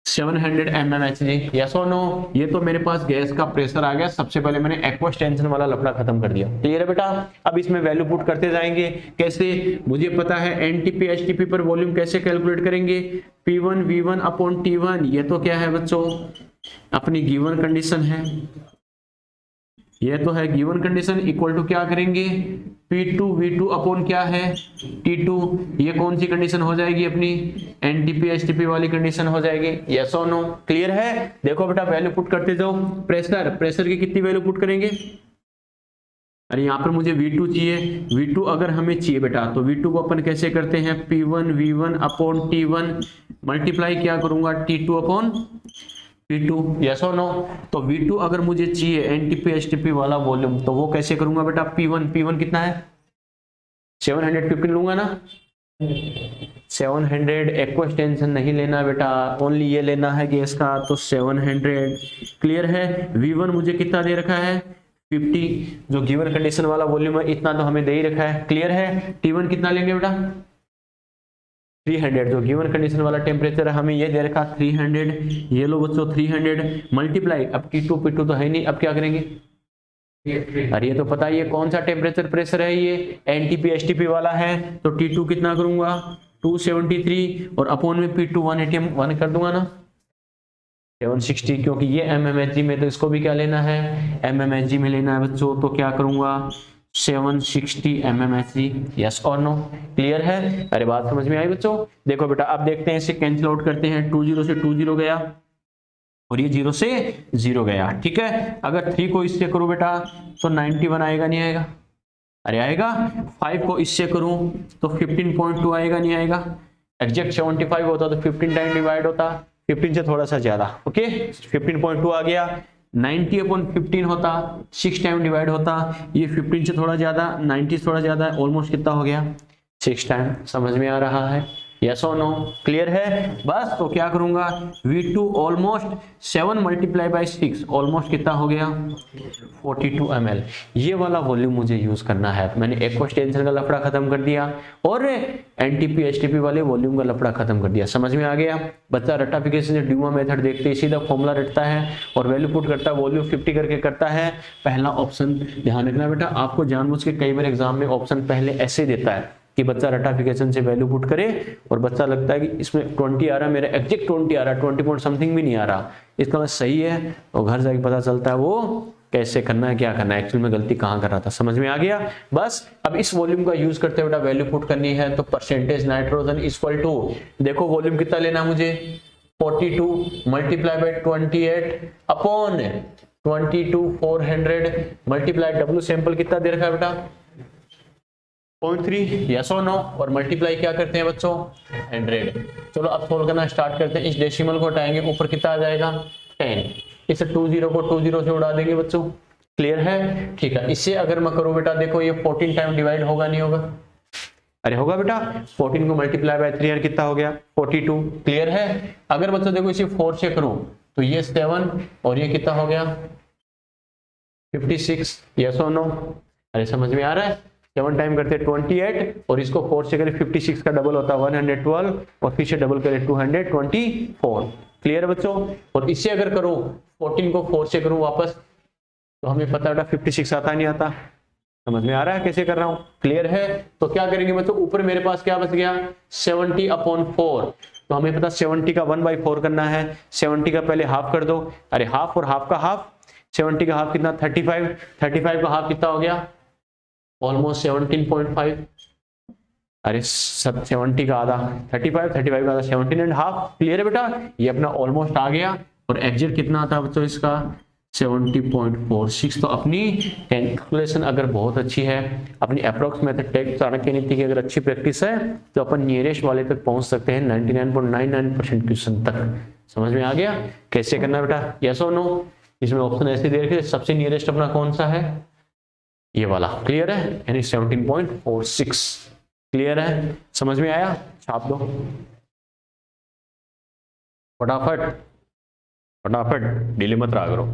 700 mmHg। यस और नो? ये तो मेरे पास गैस का प्रेशर आ गया। सबसे पहले मैंने एक्वस टेंशन वाला लफड़ा खत्म कर दिया। क्लियर है बेटा? अब इसमें वैल्यू पुट करते जाएंगे। कैसे? मुझे पता है एनटीपी एचटीपी पर वॉल्यूम कैसे कैलकुलेट करेंगे, P1 V1 अपॉन T1। ये तो क्या है बच्चों, अपनी गिवन कंडीशन है। ये तो है गिवन कंडीशन, इक्वल टू क्या करेंगे P2 V2 अपॉन क्या है T2। ये कौन सी कंडीशन हो जाएगी, अपनी एनटीपी एचटीपी वाली कंडीशन हो जाएगी। यस और नो? क्लियर है? देखो बेटा वैल्यू पुट करते जाओ। प्रेशर की कितनी वैल्यू पुट करेंगे, अरे यहाँ पर मुझे V2 चाहिए। V2 अगर हमें चाहिए बेटा तो V2 को अपन कैसे करते हैं, P1 V1 upon T1 multiply क्या करूंगा T2 अपॉन P2। यस और नो? तो V2 अगर मुझे चाहिए एनटीपी एचटीपी वाला वॉल्यूम तो वो कैसे करूंगा बेटा, P1 कितना है 715 लूंगा ना। 700 एक्वस टेंशन नहीं लेना बेटा, ओनली ये लेना है गैस का, तो 700। क्लियर है? V1 मुझे कितना दे रखा है 50, जो गिवन कंडीशन वाला वॉल्यूम है इतना तो हमें दे ही रखा है। क्लियर है? T1 कितना लेंगे बेटा 300, जो गिवन कंडीशन वाला टेम्परेचर है हमें ये दे रखा 300। ये लो बच्चों 300 मल्टीप्लाई, अब T2 P2 तो है नहीं, अब क्या करेंगे, अरे ये तो पता ही है कौन सा टेम्परेचर प्रेशर है, ये एनटीपी एचटीपी वाला है। तो T2 कितना करूंगा 273 और अपॉन में P2 1 कर दूंगा ना 760, क्योंकि ये mmHg में, तो इसको भी क्या लेना है mmHg में लेना है बच्चों। तो क्या करूंगा 760 mmHg। यस और नो? क्लियर है? अरे बात समझ में आई बच्चों? देखो बेटा अब देखते हैं, इसे कैंसिल आउट करते हैं। 20 से 20 गया और ये 0 से 0 गया। ठीक है, अगर 3 को इससे करूं बेटा तो 91 आएगा नहीं आएगा, अरे आएगा। 5 को इससे करूं तो 15.2 आएगा नहीं आएगा। एग्जैक्ट 75 होता तो 15 टाइम डिवाइड होता, 15 से थोड़ा सा ज्यादा। ओके 15.2 आ गया। 90 अपॉन 15 होता 6 टाइम डिवाइड होता, ये 15 से थोड़ा ज्यादा 90 से थोड़ा ज्यादा, ऑलमोस्ट कितना हो गया 6 टाइम। समझ में आ रहा है? यस और नो? क्लियर है? बस तो क्या करूंगा V2 almost 7 multiply by 6 almost कितना हो गया 42 ml। ये वाला वॉल्यूम मुझे यूज करना है। मैंने एक्वस टेंशन का लफड़ा खत्म कर दिया और एनटीपी एचटीपी वाले वॉल्यूम का लफड़ा खत्म कर दिया। समझ में आ गया? बच्चा रट्टाफिकेशन से ड्यूमा मेथड देखते ही सीधा फॉर्मूला रटता है और वैल्यू पुट करता है, वॉल्यूम 50 करके करता है। पहला ऑप्शन ध्यान रखना बेटा, आपको जानबूझ के कई बार एग्जाम में ऑप्शन पहले ऐसे देता है कि बच्चा रट्टाफिकेशन से वैल्यू पुट करे और बच्चा लगता है कि इसमें 20 आ रहा, मेरा एग्जैक्ट 20 आ रहा, 20 पॉइंट समथिंग भी नहीं आ रहा, इसका मतलब सही है। और घर जाके पता चलता है वो कैसे करना है, क्या करना है, एक्चुअल में गलती कहाँ कर रहा था। समझ में आ गया? बस अब इस वॉल्यूम का यूज करते हुए बेटा वैल्यू पुट करनी है। तो परसेंटेज नाइट्रोजन इक्वल टू, देखो वॉल्यूम कितना लेना मुझे 42 multiply by 28 upon 22 400 multiply W sample कितना दे रखा है बेटा 0.3। यस और नो? और मल्टीप्लाई क्या करते हैं बच्चों 100। चलो अब सोल्व करना स्टार्ट करते हैं। इस डेसिमल को हटाएंगे, ऊपर कितना आ जाएगा 10। इस 20 को 20 से उड़ा देंगे बच्चों। क्लियर है? ठीक है, इससे अगर मैं करूं बेटा देखो ये 14 टाइम डिवाइड होगा नहीं होगा, अरे होगा बेटा। 14 को मल्टीप्लाई बाय 3 कितना हो गया 42। क्लियर है? अगर बच्चों देखो इसे 4 से करूं तो ये 7 और ये कितना हो गया 56। यस और नो? अरे समझ में आ रहा है? 7 टाइम करते 28 और इसको 4 से करें 56 का डबल होता है 112 और फिर से डबल करें 224। क्लियर है बच्चों? और इससे अगर करूं 14 को 4 से करूं वापस तो हमें पता है 56 आता नहीं आता। समझ में आ रहा है कैसे कर रहा हूं? क्लियर है? तो क्या करेंगे बच्चों, ऊपर मेरे पास क्या बच गया 70 अपॉन 4। तो हमें पता 70 का 1/4 करना है। 70 का पहले हाफ कर दो, अरे हाफ और हाफ का हाफ, 70 का हाफ कितना 35, 35 का हाफ कितना हो गया ऑलमोस्ट 17.5। अरे 70 का आधा 35, 35 का आधा 17.5। क्लियर है बेटा? ये अपना ऑलमोस्ट आ गया। और एग्जैक्ट कितना आता है बच्चों इसका 70.46। तो अपनी कैलकुलेशन अगर बहुत अच्छी है, अपनी अप्रोक्स मेथड टेक चाणक्य नीति की अगर अच्छी प्रैक्टिस है, तो अपन नियरेस्ट वाले तक पहुंच सकते हैं 99.99% क्वेश्चन तक। समझ में आ गया कैसे करना बेटा? यस और नो? इसमें ऑप्शन ऐसे दे रखे, सबसे नियरेस्ट अपना कौन सा है? ये वाला। क्लियर है? यानी 17.46। क्लियर है? समझ में आया? छाप दो फटाफट फटाफट, डिले मत रहा करो।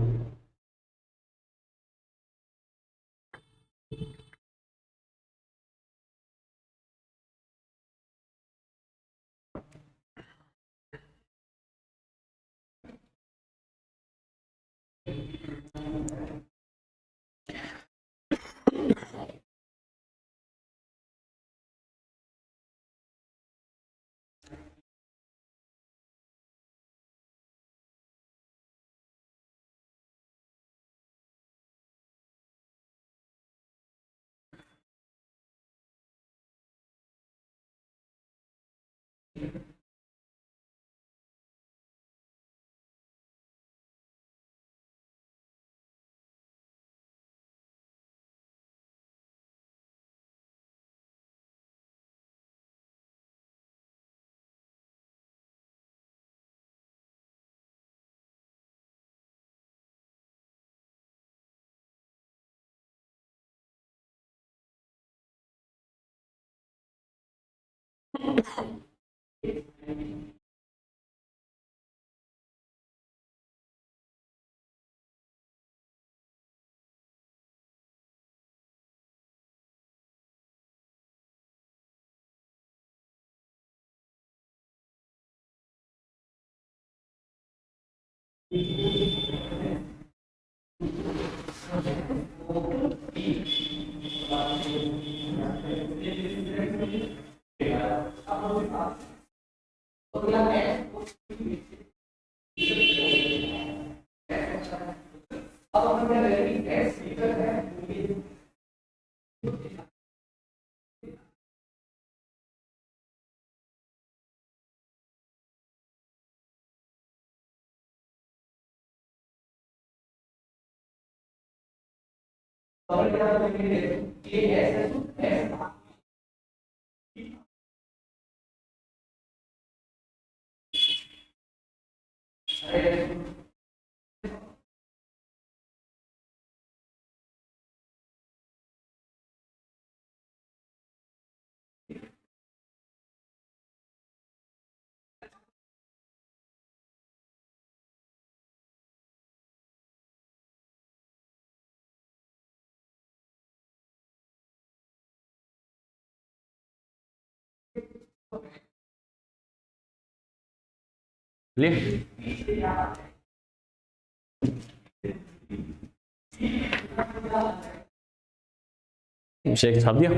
शेख छाप दिया।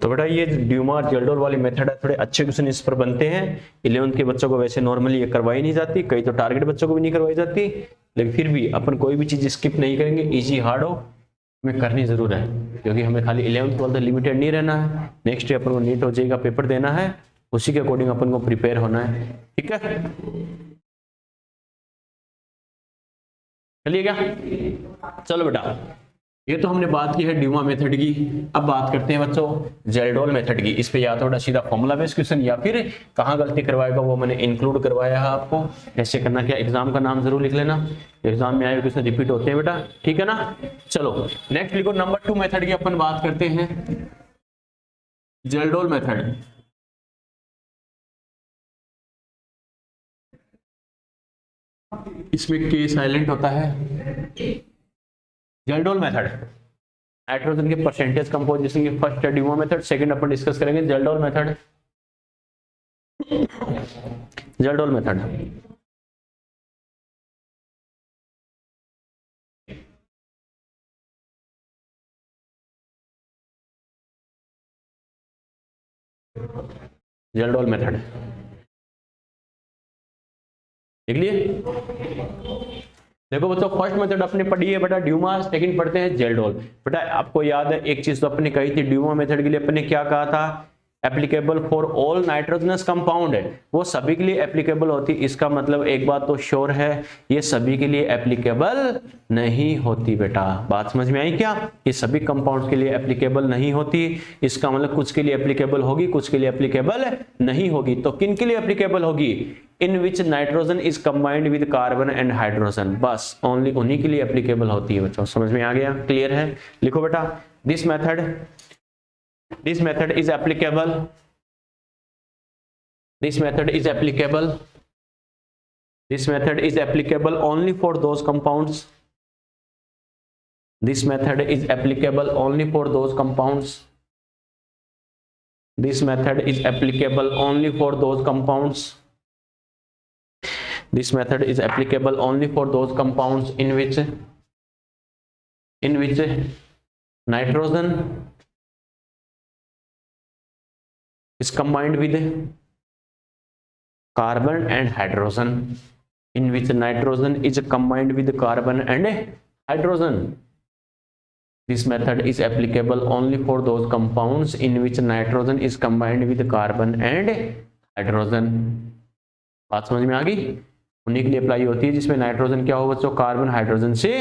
तो बेटा ये ड्यूमार जेल्डोल वाली मेथड है, थोड़े अच्छे क्वेश्चन इस पर बनते हैं। 11th के बच्चों को वैसे नॉर्मली ये करवाई नहीं जाती, कई तो टारगेट बच्चों को भी नहीं करवाई जाती, लेकिन फिर भी अपन कोई भी चीज स्किप नहीं करेंगे, इजी हार्ड हो हमें करनी जरूर है, क्योंकि हमें खाली 11th वाला लिमिटेड नहीं रहना है। नेक्स्ट डे अपन को नीट हो जाएगा पेपर देना है, उसी के अकॉर्डिंग अपन को प्रिपेयर होना है। ठीक है, चलिए क्या? चलो बेटा, ये तो हमने बात की है ड्यूमा मेथड की। अब बात करते हैं बच्चों जेल्डोल मेथड की। इस पे या थोड़ा सीधा फॉर्मूला बेस्ड क्वेश्चन या फिर कहाँ गलती करवाएगा वो मैंने इंक्लूड करवाया है आपको। कैसे करना क्या, एग्जाम का नाम जरूर लिख लेना, एग्जाम में आए क्वेश्चन रिपीट होते हैं बेटा, ठीक है ना। चलो नेक्स्ट लिखो, नंबर 2 मेथड की अपन बात करते हैं, जेल्डोल मेथड। इसमें के साइलेंट होता है। जेल्डोल मेथड नाइट्रोजन के परसेंटेज कंपोजिशन की फर्स्ट ड्यूमा मेथड, सेकंड अपन डिस्कस करेंगे जेल्डोल मेथड। जेल्डोल मेथड जेल्डोल मेथड लिख लिए। देखो बच्चों फर्स्ट मेथड अपने पढ़ी है बेटा ड्यूमा, सेकंड पढ़ते हैं जेल्डोल। बेटा आपको याद है एक चीज तो अपने कही थी, ड्यूमा मेथड के लिए अपने क्या कहा था, applicable for all nitrogenous compound है, वो सभी के लिए एप्लीकेबल होती। इसका मतलब एक बात तो श्योर है, ये सभी के लिए एप्लीकेबल नहीं होती। बेटा बात समझ में आई क्या, ये सभी कंपाउंड्स के लिए एप्लीकेबल नहीं होती। इसका मतलब कुछ के लिए एप्लीकेबल होगी, कुछ के लिए एप्लीकेबल नहीं होगी। तो किन के लिए एप्लीकेबल होगी, in which nitrogen is combined with carbon and hydrogen, बस ओनली उन्हीं के लिए एप्लीकेबल होती है। बच्चों समझ में आ गया, क्लियर है। लिखो बेटा this method is applicable, this method is applicable, this method is applicable only for those compounds, this method is applicable only for those compounds, this method is applicable only for those compounds, this method is applicable only for those compounds in which nitrogen is combined with carbon and hydrogen, in which nitrogen is combined with carbon and hydrogen. This method is applicable only for those compounds in which nitrogen is combined with carbon and hydrogen. बात समझ में आ गई, उन्हीं के लिए apply होती है जिसमें नाइट्रोजन क्या हो बच्चों, कार्बन हाइड्रोजन से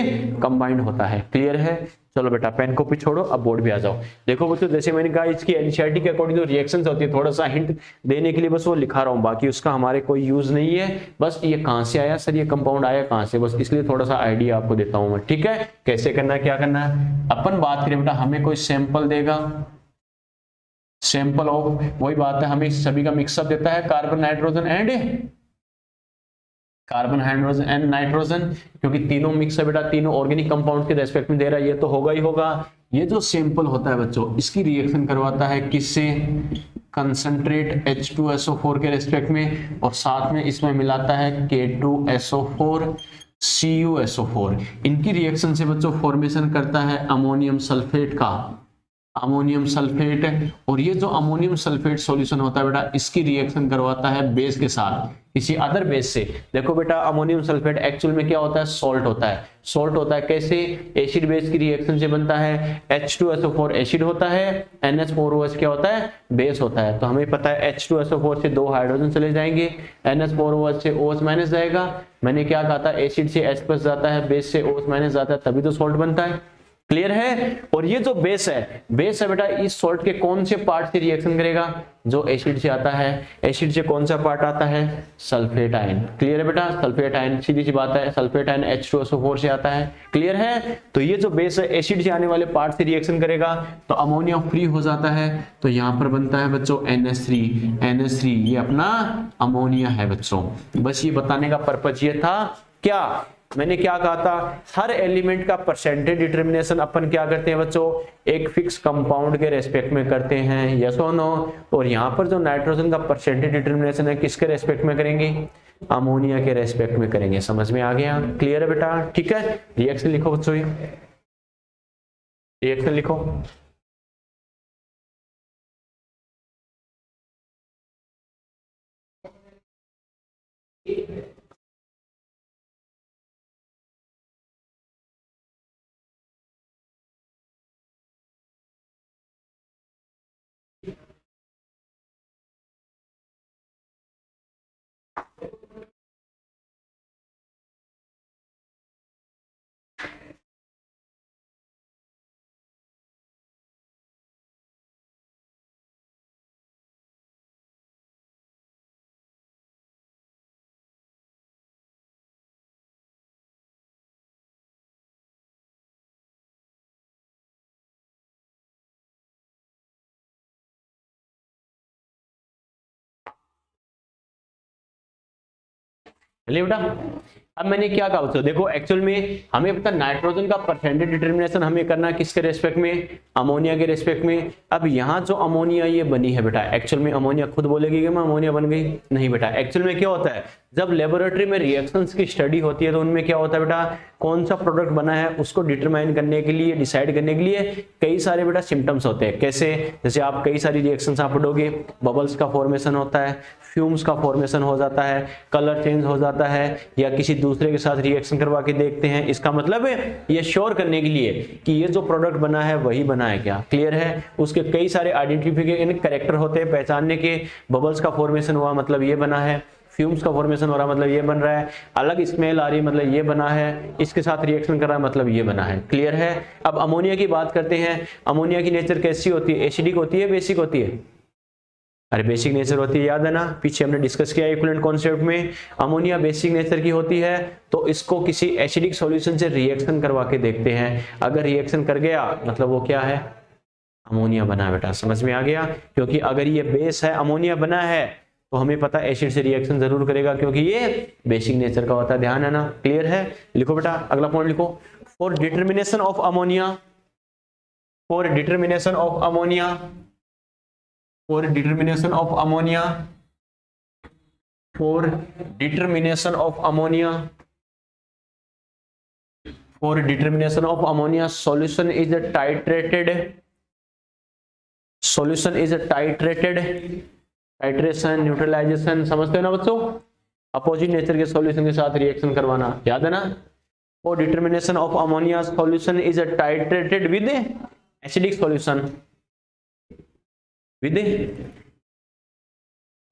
कंबाइंड होता है। क्लियर है। चलो बेटा पेन कॉपी छोड़ो, अब बोर्ड पे आ जाओ। देखो बच्चों जैसे मैंने कहा इसकी एनसीईआरटी के अकॉर्डिंग जो रिएक्शंस होती है, थोड़ा सा हिंट देने के लिए बस वो लिखा रहा हूँ, बाकी उसका हमारे कोई यूज नहीं है। बस ये कहाँ से आया सर, ये कंपाउंड आया कहाँ से, बस इसलिए थोड़ा सा आइडिया आपको देता हूँ मैं, ठीक है। कैसे करना है, क्या करना है, अपन बात करें बेटा, हमें कोई सैंपल देगा, सैंपल ऑफ, वही बात है, हमें सभी का मिक्सअप देता है कार्बन नाइट्रोजन एंड नाइट्रोजन, क्योंकि तीनों मिक्स है बेटा, तीनों ऑर्गेनिक कंपाउंड के रेस्पेक्ट में दे रहा है, ये तो होगा ही होगा। ये जो सैंपल होता है बच्चों, इसकी रिएक्शन करवाता है किससे, कंसंट्रेट H2SO4 के रेस्पेक्ट में, और साथ में इसमें मिलाता है K2SO4 CuSO4। इनकी रिएक्शन से बच्चों फॉर्मेशन करता है अमोनियम सल्फेट का, अमोनियम सल्फेट। और ये जो अमोनियम सल्फेट सॉल्यूशन होता है बेटा, इसकी रिएक्शन करवाता है बेस के साथ, किसी अदर बेस से। देखो बेटा अमोनियम सल्फेट एक्चुअल में क्या होता है, सॉल्ट होता है। सॉल्ट होता है कैसे, एसिड बेस की रिएक्शन से बनता है। H2SO4 एसिड होता है, NH4OH क्या होता है, बेस होता है। तो हमें पता है H2SO4 से 2 हाइड्रोजन चले जाएंगे, NH4OH से OH माइनस जाएगा। मैंने क्या कहा था, एसिड से H प्लस जाता है, बेस से OH माइनस जाता है, तभी तो सॉल्ट बनता है। क्लियर है। और ये जो बेस है बेटा, इस सॉल्ट के कौन से पार्ट से रिएक्शन करेगा, जो एसिड से आता है। एसिड से कौन सा पार्ट आता है, सल्फेट आयन। क्लियर है बेटा, सल्फेट आयन, सीधी सी बात है, सल्फेट आयन H2SO4 से आता है। क्लियर है। तो ये जो बेस है एसिड से आने वाले पार्ट से रिएक्शन करेगा तो अमोनिया फ्री हो जाता है, तो यहाँ पर बनता है बच्चों NH3। ये अपना अमोनिया है बच्चों। बस ये बताने का पर्पज ये था, क्या मैंने क्या कहा था, हर एलिमेंट का परसेंटेज डिटर्मिनेशन अपन क्या करते हैं बच्चों, एक फिक्स कंपाउंड के रेस्पेक्ट में करते हैं, यस और नो। और यहाँ पर जो नाइट्रोजन का परसेंटेज डिटर्मिनेशन है किसके रेस्पेक्ट में करेंगे, अमोनिया के रेस्पेक्ट में करेंगे। समझ में आ गया, क्लियर है बेटा, ठीक है। रिएक्शन लिखो बच्चों, रिएक्शन लिखो। चलिए बेटा, अब मैंने क्या कहा बच्चों, देखो एक्चुअल में हमें पता नाइट्रोजन का परसेंटेज डिटर्मिनेशन हमें करना है किसके रेस्पेक्ट में, अमोनिया के रेस्पेक्ट में। अब यहाँ जो अमोनिया ये बनी है बेटा, एक्चुअल में अमोनिया खुद बोलेगी कि मैं अमोनिया बन गई, नहीं बेटा। एक्चुअल में क्या होता है, जब लेबोरेटरी में रिएक्शंस की स्टडी होती है तो उनमें क्या होता है बेटा, कौन सा प्रोडक्ट बना है उसको डिटरमाइन करने के लिए, डिसाइड करने के लिए कई सारे बेटा सिम्टम्स होते हैं। कैसे, जैसे आप कई सारी रिएक्शंस आप पढ़ोगे, बबल्स का फॉर्मेशन होता है, फ्यूम्स का फॉर्मेशन हो जाता है, कलर चेंज हो जाता है, या किसी दूसरे के साथ रिएक्शन करवा के देखते हैं। इसका मतलब है ये श्योर करने के लिए कि ये जो प्रोडक्ट बना है वही बना है क्या। क्लियर है, उसके कई सारे आइडेंटिफिकेशन कैरेक्टर होते हैं पहचानने के। बबल्स का फॉर्मेशन हुआ मतलब ये बना है, फ्यूम्स का फॉर्मेशन हो रहा है मतलब ये बन रहा है, अलग स्मेल आ रही है मतलब ये बना है, इसके साथ रिएक्शन कर रहा है मतलब ये बना है। क्लियर है। अब अमोनिया की बात करते हैं। अमोनिया की नेचर कैसी होती है, एसिडिक होती है, बेसिक होती है? अरे बेसिक नेचर होती है, याद है ना, पीछे हमने डिस्कस किया इक्विवेलेंट कॉन्सेप्ट में। अमोनिया बेसिक नेचर की होती है तो इसको किसी एसिडिक सॉल्यूशन से रिएक्शन करवा के देखते हैं। अगर रिएक्शन कर गया मतलब वो क्या है, अमोनिया बना है बेटा। समझ में आ गया? क्योंकि अगर ये बेस है, अमोनिया बना है, तो हमें पता है एसिड से रिएक्शन जरूर करेगा क्योंकि ये बेसिक नेचर का होता है। ध्यान है ना? क्लियर है। लिखो बेटा, अगला पॉइंट लिखो। For determination of ammonia, for determination of ammonia, for determination of ammonia, for determination of ammonia, for determination of ammonia solution is titrated, solution is titrated, titration, neutralisation, समझते हो ना बच्चों? अपोजिट नेचर के solution के साथ reaction करवाना, याद है ना? For determination of ammonia solution is titrated with acidic solution, with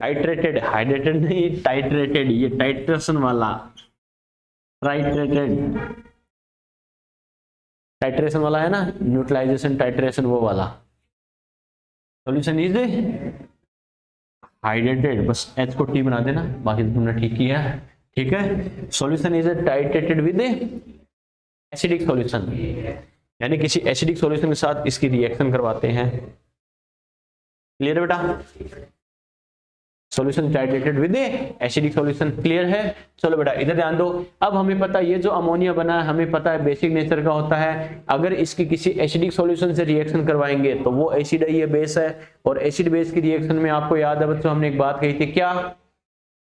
titrated, hydrated नहीं, टाइट्रेटेड, ये टाइट्रेशन वाला, टाइट्रेटेड, टाइट्रेशन वाला है ना, न्यूट्रलाइजेशन टाइट्रेशन वो वाला। सॉल्यूशन इज हाइड्रेटेड, बस एच को टी बना देना, बाकी तो तुमने ठीक किया है। ठीक है, solution is titrated with acidic solution, यानी किसी एसिडिक सॉल्यूशन के साथ इसकी रिएक्शन करवाते हैं। क्लियर है बेटा? Solution titrated with acidic solution. Clear है? चलो बेटा इधर ध्यान दो। अब हमें पता है ये जो अमोनिया बना है हमें पता है बेसिक नेचर का होता है। अगर इसकी किसी एसिडिक सॉल्यूशन से रिएक्शन करवाएंगे तो वो एसिड है, ये बेस है, और एसिड बेस की रिएक्शन में आपको याद है बच्चों हमने एक बात कही थी, क्या?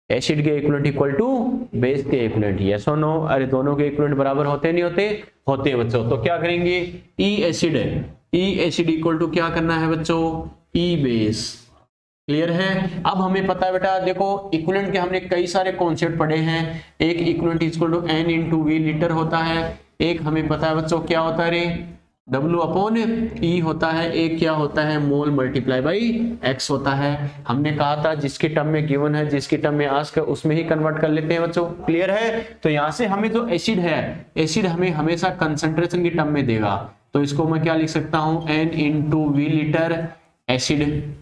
एसिड के इक्विवेलेंट इक्वल टू बेस के इक्विवेलेंट। यस और नो? अरे दोनों के इक्विवेलेंट बराबर होते नहीं होते? होते हैं बच्चों। तो क्या करेंगे, ई एसिड है, ई एसिड इक्वल टू क्या करना है बच्चों, ई बेस। क्लियर है? अब हमें पता है बेटा, देखो इक्विवेलेंट के हमने कई सारे कॉन्सेप्ट पढ़े हैं। एक equivalent equal to N into V litre होता है, एक हमें पता है बच्चों क्या होता है रे, W अपॉन E होता है, एक क्या होता है, मोल मल्टीप्लाई बाई X होता है। हमने कहा था जिसकी टर्म में गिवन है, जिसकी टर्म में आस्क है, उसमें ही कन्वर्ट कर लेते हैं बच्चों। क्लियर है? तो यहां से हमें जो एसिड है, एसिड हमें हमेशा कंसंट्रेशन की टर्म में देगा, तो इसको मैं क्या लिख सकता हूं, N into V litre acid.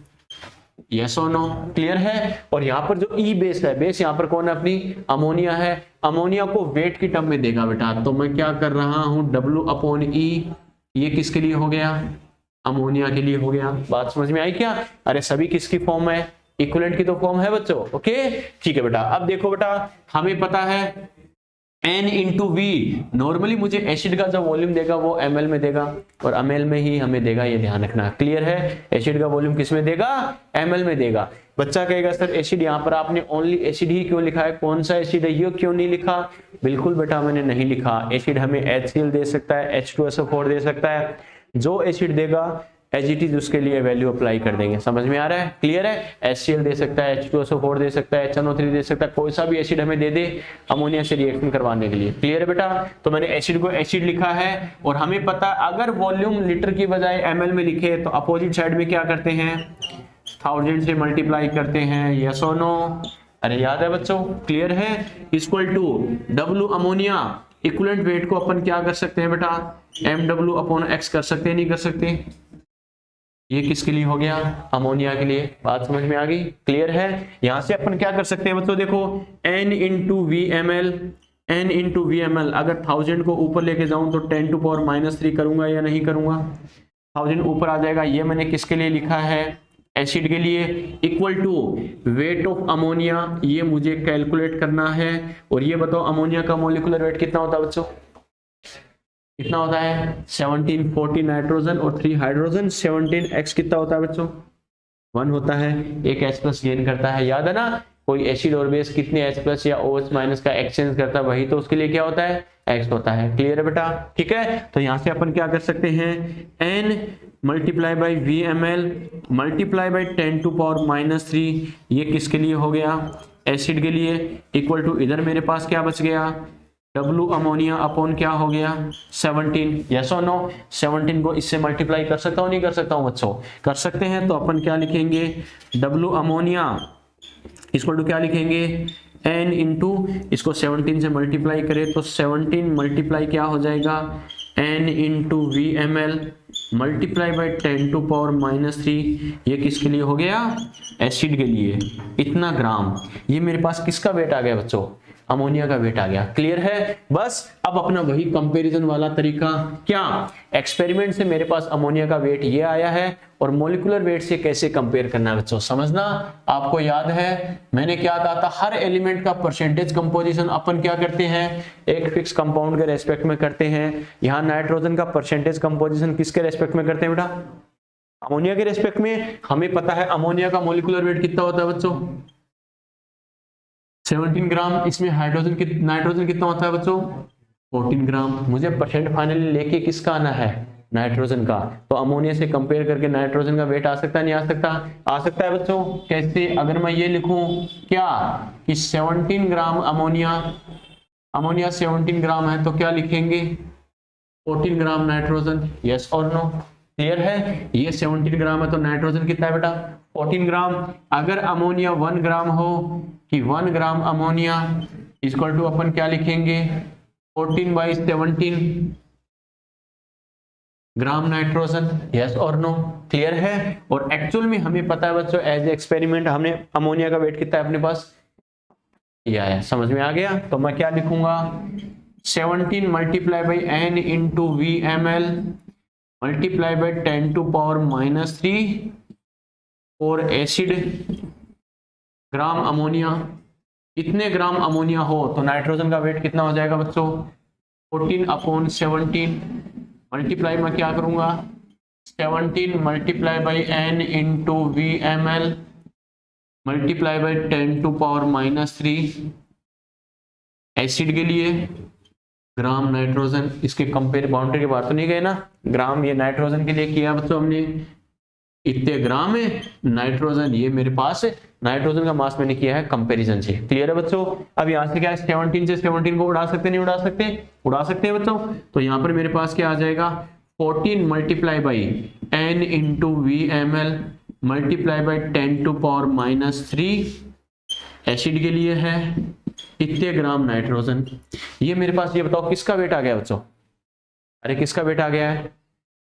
Yes और नो? क्लियर है? और यहाँ पर जो ई बेस है, बेस यहाँ पर कौन है, अपनी अमोनिया है। अमोनिया को वेट की टर्म में देगा बेटा, तो मैं क्या कर रहा हूँ, W अपॉन E, ये किसके लिए हो गया, अमोनिया के लिए हो गया। बात समझ में आई क्या? अरे सभी किसकी फॉर्म है, इक्विवेलेंट की तो फॉर्म है बच्चों। ओके ठीक है बेटा। अब देखो बेटा, हमें पता है N इंटू वी, नॉर्मली मुझे एसिड का जो वॉल्यूम देगा वो ml में देगा, और ml में ही हमें देगा, ये ध्यान रखना। क्लियर है? एसिड का वॉल्यूम किस में देगा, ml में देगा। बच्चा कहेगा सर एसिड, यहाँ पर आपने ओनली एसिड ही क्यों लिखा है, कौन सा एसिड है ये क्यों नहीं लिखा? बिल्कुल बेटा मैंने नहीं लिखा। एसिड हमें HCl दे सकता है, H2SO4 दे सकता है, जो एसिड देगा एज इट इज उसके लिए वैल्यू अप्लाई कर देंगे। समझ में आ रहा है? क्लियर है? HCl दे सकता है, H2SO4 दे सकता है, HNO3 दे सकता है, कोई सा भी एसिड हमें दे दे अमोनिया से रिएक्शन करवाने के लिए। क्लियर है बेटा? तो मैंने एसिड को एसिड लिखा है, और हमें पता अगर वॉल्यूम लीटर की बजाय ml में लिखे तो अपोजिट साइड में क्या करते हैं, 1000 से मल्टीप्लाई करते हैं। यस और नो? अरे याद है बच्चों? क्लियर है? Equal to W ammonia, equivalent weight को अपन क्या कर सकते हैं बेटा, MW अपॉन X कर सकते हैं, नहीं कर सकते? ये किसके लिए हो गया, अमोनिया के लिए। बात समझ में आ गई? क्लियर है? यहां से अपन क्या कर सकते हैं बच्चों, देखो N into V M L, N into V M L, अगर 1000 को ऊपर लेके जाऊं तो 10 टू पावर -3 करूंगा या नहीं करूंगा, 1000 ऊपर आ जाएगा। ये मैंने किसके लिए लिखा है, एसिड के लिए। Equal to weight of ammonia, ये मुझे कैलकुलेट करना है। और ये बताओ अमोनिया का मोलिकुलर वेट कितना होता है बच्चों, कितना होता है, 17, 40 नाइट्रोजन और 3 हाइड्रोजन, 17x कितना होता है बच्चों, 1 होता है। एक H+ गेन करता है, याद है ना? कोई एसिड और बेस कितने H+ या OH- का एक्सचेंज करता है वही तो उसके लिए क्या होता है, X होता है। क्लियर है बेटा, ठीक है। तो यहां से अपन क्या कर सकते हैं, N multiply by VmL multiply by 10⁻³ ये किसके लिए हो गया, एसिड के लिए, इक्वल टू इधर मेरे पास क्या बच गया, W अमोनिया अपॉन क्या हो गया 17। यस और नो, 17 को इससे मल्टीप्लाई कर सकता हूँ नहीं कर सकता हूँ बच्चों, कर सकते हैं। तो अपन क्या लिखेंगे, W अमोनिया इक्वल टू क्या लिखेंगे, N इंटू इसको 17 से मल्टीप्लाई करें तो 17 मल्टीप्लाई क्या हो जाएगा, N into VmL multiply by 10⁻³ ये किसके लिए हो गया, एसिड के लिए, इतना ग्राम। ये मेरे पास किसका वेट आ गया बच्चों, अमोनिया का वेट आ गया। क्लियर है। बस अब अपना वही कंपैरिजन वाला तरीका, क्या एक्सपेरिमेंट से मेरे पास अमोनिया का वेट ये आया है और मॉलिक्यूलर वेट से कैसे कंपेयर करना है बच्चों, समझना। आपको याद है मैंने क्या कहा था, हर एलिमेंट का परसेंटेज कंपोजिशन अपन क्या करते हैं, एक फिक्स कंपाउंड के रेस्पेक्ट में करते हैं। यहाँ नाइट्रोजन का परसेंटेज कंपोजिशन किसके रेस्पेक्ट में करते हैं बेटा, अमोनिया के रेस्पेक्ट में। हमें पता है अमोनिया का मॉलिक्यूलर वेट कितना होता है बच्चों, 17 ग्राम। इसमें नाइट्रोजन कितना होता है बच्चों, 14 ग्राम। मुझे परसेंट फाइनली लेके किसका आना है, नाइट्रोजन का। तो अमोनिया से कंपेयर करके नाइट्रोजन का वेट आ सकता है नहीं आ सकता, आ सकता है बच्चों। कैसे, अगर मैं ये लिखूं क्या कि 17 ग्राम अमोनिया 17 ग्राम है, तो क्या लिखेंगे 14 ग्राम नाइट्रोजन। यस और नो, क्लियर है। ये 17 ग्राम है तो नाइट्रोजन कितना है बेटा, 14 ग्राम। अगर अमोनिया 1 ग्राम हो कि 1 ग्राम अमोनिया इक्वल टू अपन क्या लिखेंगे 14/17 ग्राम नाइट्रोजन। यस और नो, क्लियर है। और एक्चुअल में हमें पता है बच्चों, एज एक्सपेरिमेंट हमने अमोनिया का वेट कितना है अपने पास ये आया, समझ में आ गया। तो मैं क्या लिखूंगा 17 multiply by N into VmL multiply by 10⁻³ और एसिड ग्राम अमोनिया। इतने ग्राम अमोनिया हो तो नाइट्रोजन का वेट कितना हो जाएगा बच्चों 14/17 मल्टीप्लाई में क्या करूंगा 17 multiply by N into VmL multiply by 10⁻³ acid के लिए ग्राम नाइट्रोजन। इसके कंपेयर बाउंड्री के बाहर तो नहीं गए ना, ग्राम ये नाइट्रोजन के लिए किया बच्चों हमने, इतने ग्राम है नाइट्रोजन, ये मेरे पास है नाइट्रोजन का मास मैंने किया है कंपैरिजन से। क्लियर है बच्चों। अब यहां से क्या है 17 से 17 को उड़ा सकते नहीं उड़ा सकते, उड़ा सकते हैं बच्चों। तो यहां पर मेरे पास क्या आ जाएगा 14 multiply by N into VmL multiply by 10⁻³ acid के लिए है इतने ग्राम नाइट्रोजन। ये मेरे पास, ये बताओ किसका वेट आ गया बच्चों, अरे किसका वेट आ गया है,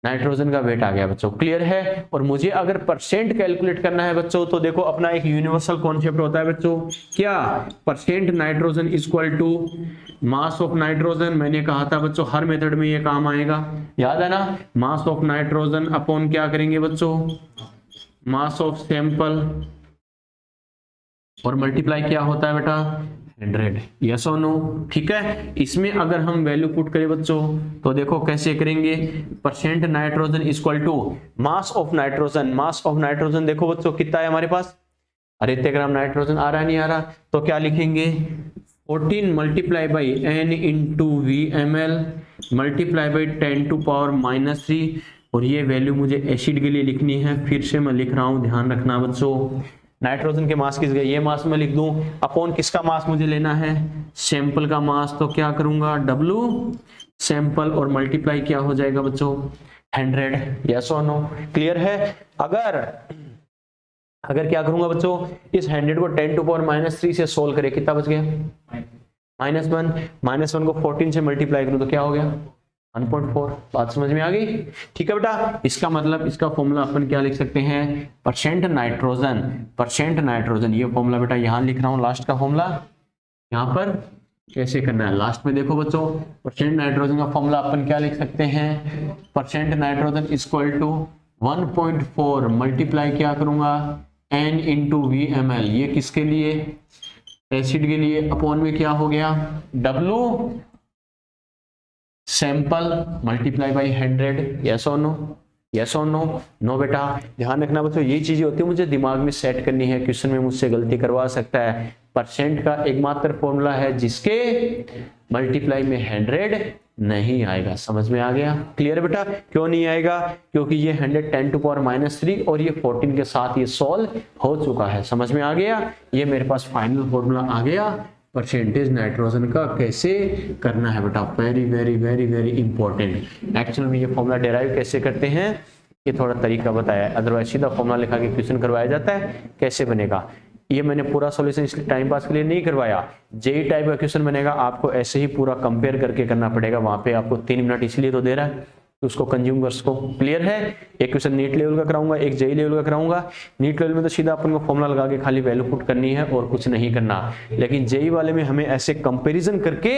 नाइट्रोजन का वेट आ गया बच्चों। क्लियर है। और मुझे अगर परसेंट कैलकुलेट करना है बच्चों, तो देखो अपना एक यूनिवर्सल कॉन्सेप्ट होता है बच्चों, क्या percent nitrogen equal to mass of nitrogen. मैंने कहा था बच्चों हर मेथड में ये काम आएगा, याद है ना, मास ऑफ नाइट्रोजन अपॉन क्या करेंगे बच्चों मास ऑफ सैंपल और मल्टीप्लाई क्या होता है बेटा 100। यस और नो, ठीक है। इसमें अगर हम वैल्यू पुट करें बच्चों तो देखो कैसे करेंगे, percent nitrogen equal to mass of nitrogen. Mass of nitrogen देखो बच्चों कितना है हमारे पास, अरे इतने ग्राम नाइट्रोजन आ रहा है नहीं आ रहा, तो क्या लिखेंगे 14 multiply by N into VmL multiply by 10⁻³ और ये वैल्यू मुझे एसिड के लिए लिखनी है। फिर से मैं लिख रहा हूं, ध्यान रखना बच्चों, नाइट्रोजन के मास किस गए, ये मास में लिख दूं, अपॉन किसका मास मुझे लेना है सैंपल का मास। तो क्या करूंगा W सैंपल और मल्टीप्लाई क्या हो जाएगा बच्चों 100। यस और नो, क्लियर है। अगर क्या करूंगा बच्चों इस 100 को 10⁻³ से सोल्व करें, कितना बच गया -1 को 14 से मल्टीप्लाई करूं तो क्या हो गया 1.4। बात समझ में आ गई, ठीक है बेटा। इसका मतलब इसका फॉर्मूला अपन क्या लिख सकते हैं परसेंट नाइट्रोजन। ये फॉर्मूला बेटा यहां लिख रहा हूं, लास्ट का फॉर्मूला यहां पर कैसे करना है लास्ट में देखो बच्चों। परसेंट नाइट्रोजन का फॉर्मूला अपन क्या लिख सकते हैं, percent nitrogen equal to 1.4 multiply क्या करूंगा N इंटू VmL, ये किसके लिए एसिड के लिए, अपॉन में क्या हो गया W sample multiply by 100। Yes और नो, यस और नो? नो बेटा। ध्यान रखना बच्चों, ये चीजें होती है मुझे दिमाग में सेट करनी है, क्वेश्चन में मुझसे गलती करवा सकता है। परसेंट का एकमात्र फॉर्मूला है जिसके मल्टीप्लाई में 100 नहीं आएगा। समझ में आ गया? क्लियर बेटा? क्यों नहीं आएगा? क्योंकि ये 100 10⁻³ और ये 14 के साथ ये सॉल्व हो चुका है। समझ में आ गया? ये मेरे पास फाइनल फॉर्मूला आ गया परसेंटेज नाइट्रोजन का कैसे करना है बेटा। Very very very very important. Actual में ये फॉर्मूला डेराइव कैसे करते हैं ये थोड़ा तरीका बताया है, अदरवाइज सीधा फॉर्मूला लिखा के क्वेश्चन करवाया जाता है। कैसे बनेगा ये मैंने पूरा सॉल्यूशन इसलिए टाइम पास के लिए नहीं करवाया। जेई टाइप का क्वेश्चन बनेगा, आपको ऐसे ही पूरा कंपेयर करके करना पड़ेगा। वहां पे आपको 3 मिनट इसलिए तो दे रहा है तो उसको कंज्यूम कर सको। क्लियर है? एक क्वेश्चन नीट लेवल का कराऊंगा, एक जेई लेवल का कराऊंगा। नीट लेवल में तो सीधा अपन को फॉर्मूला लगा के खाली वैल्यू पुट करनी है और कुछ नहीं करना, लेकिन जेई वाले में हमें ऐसे कंपैरिजन करके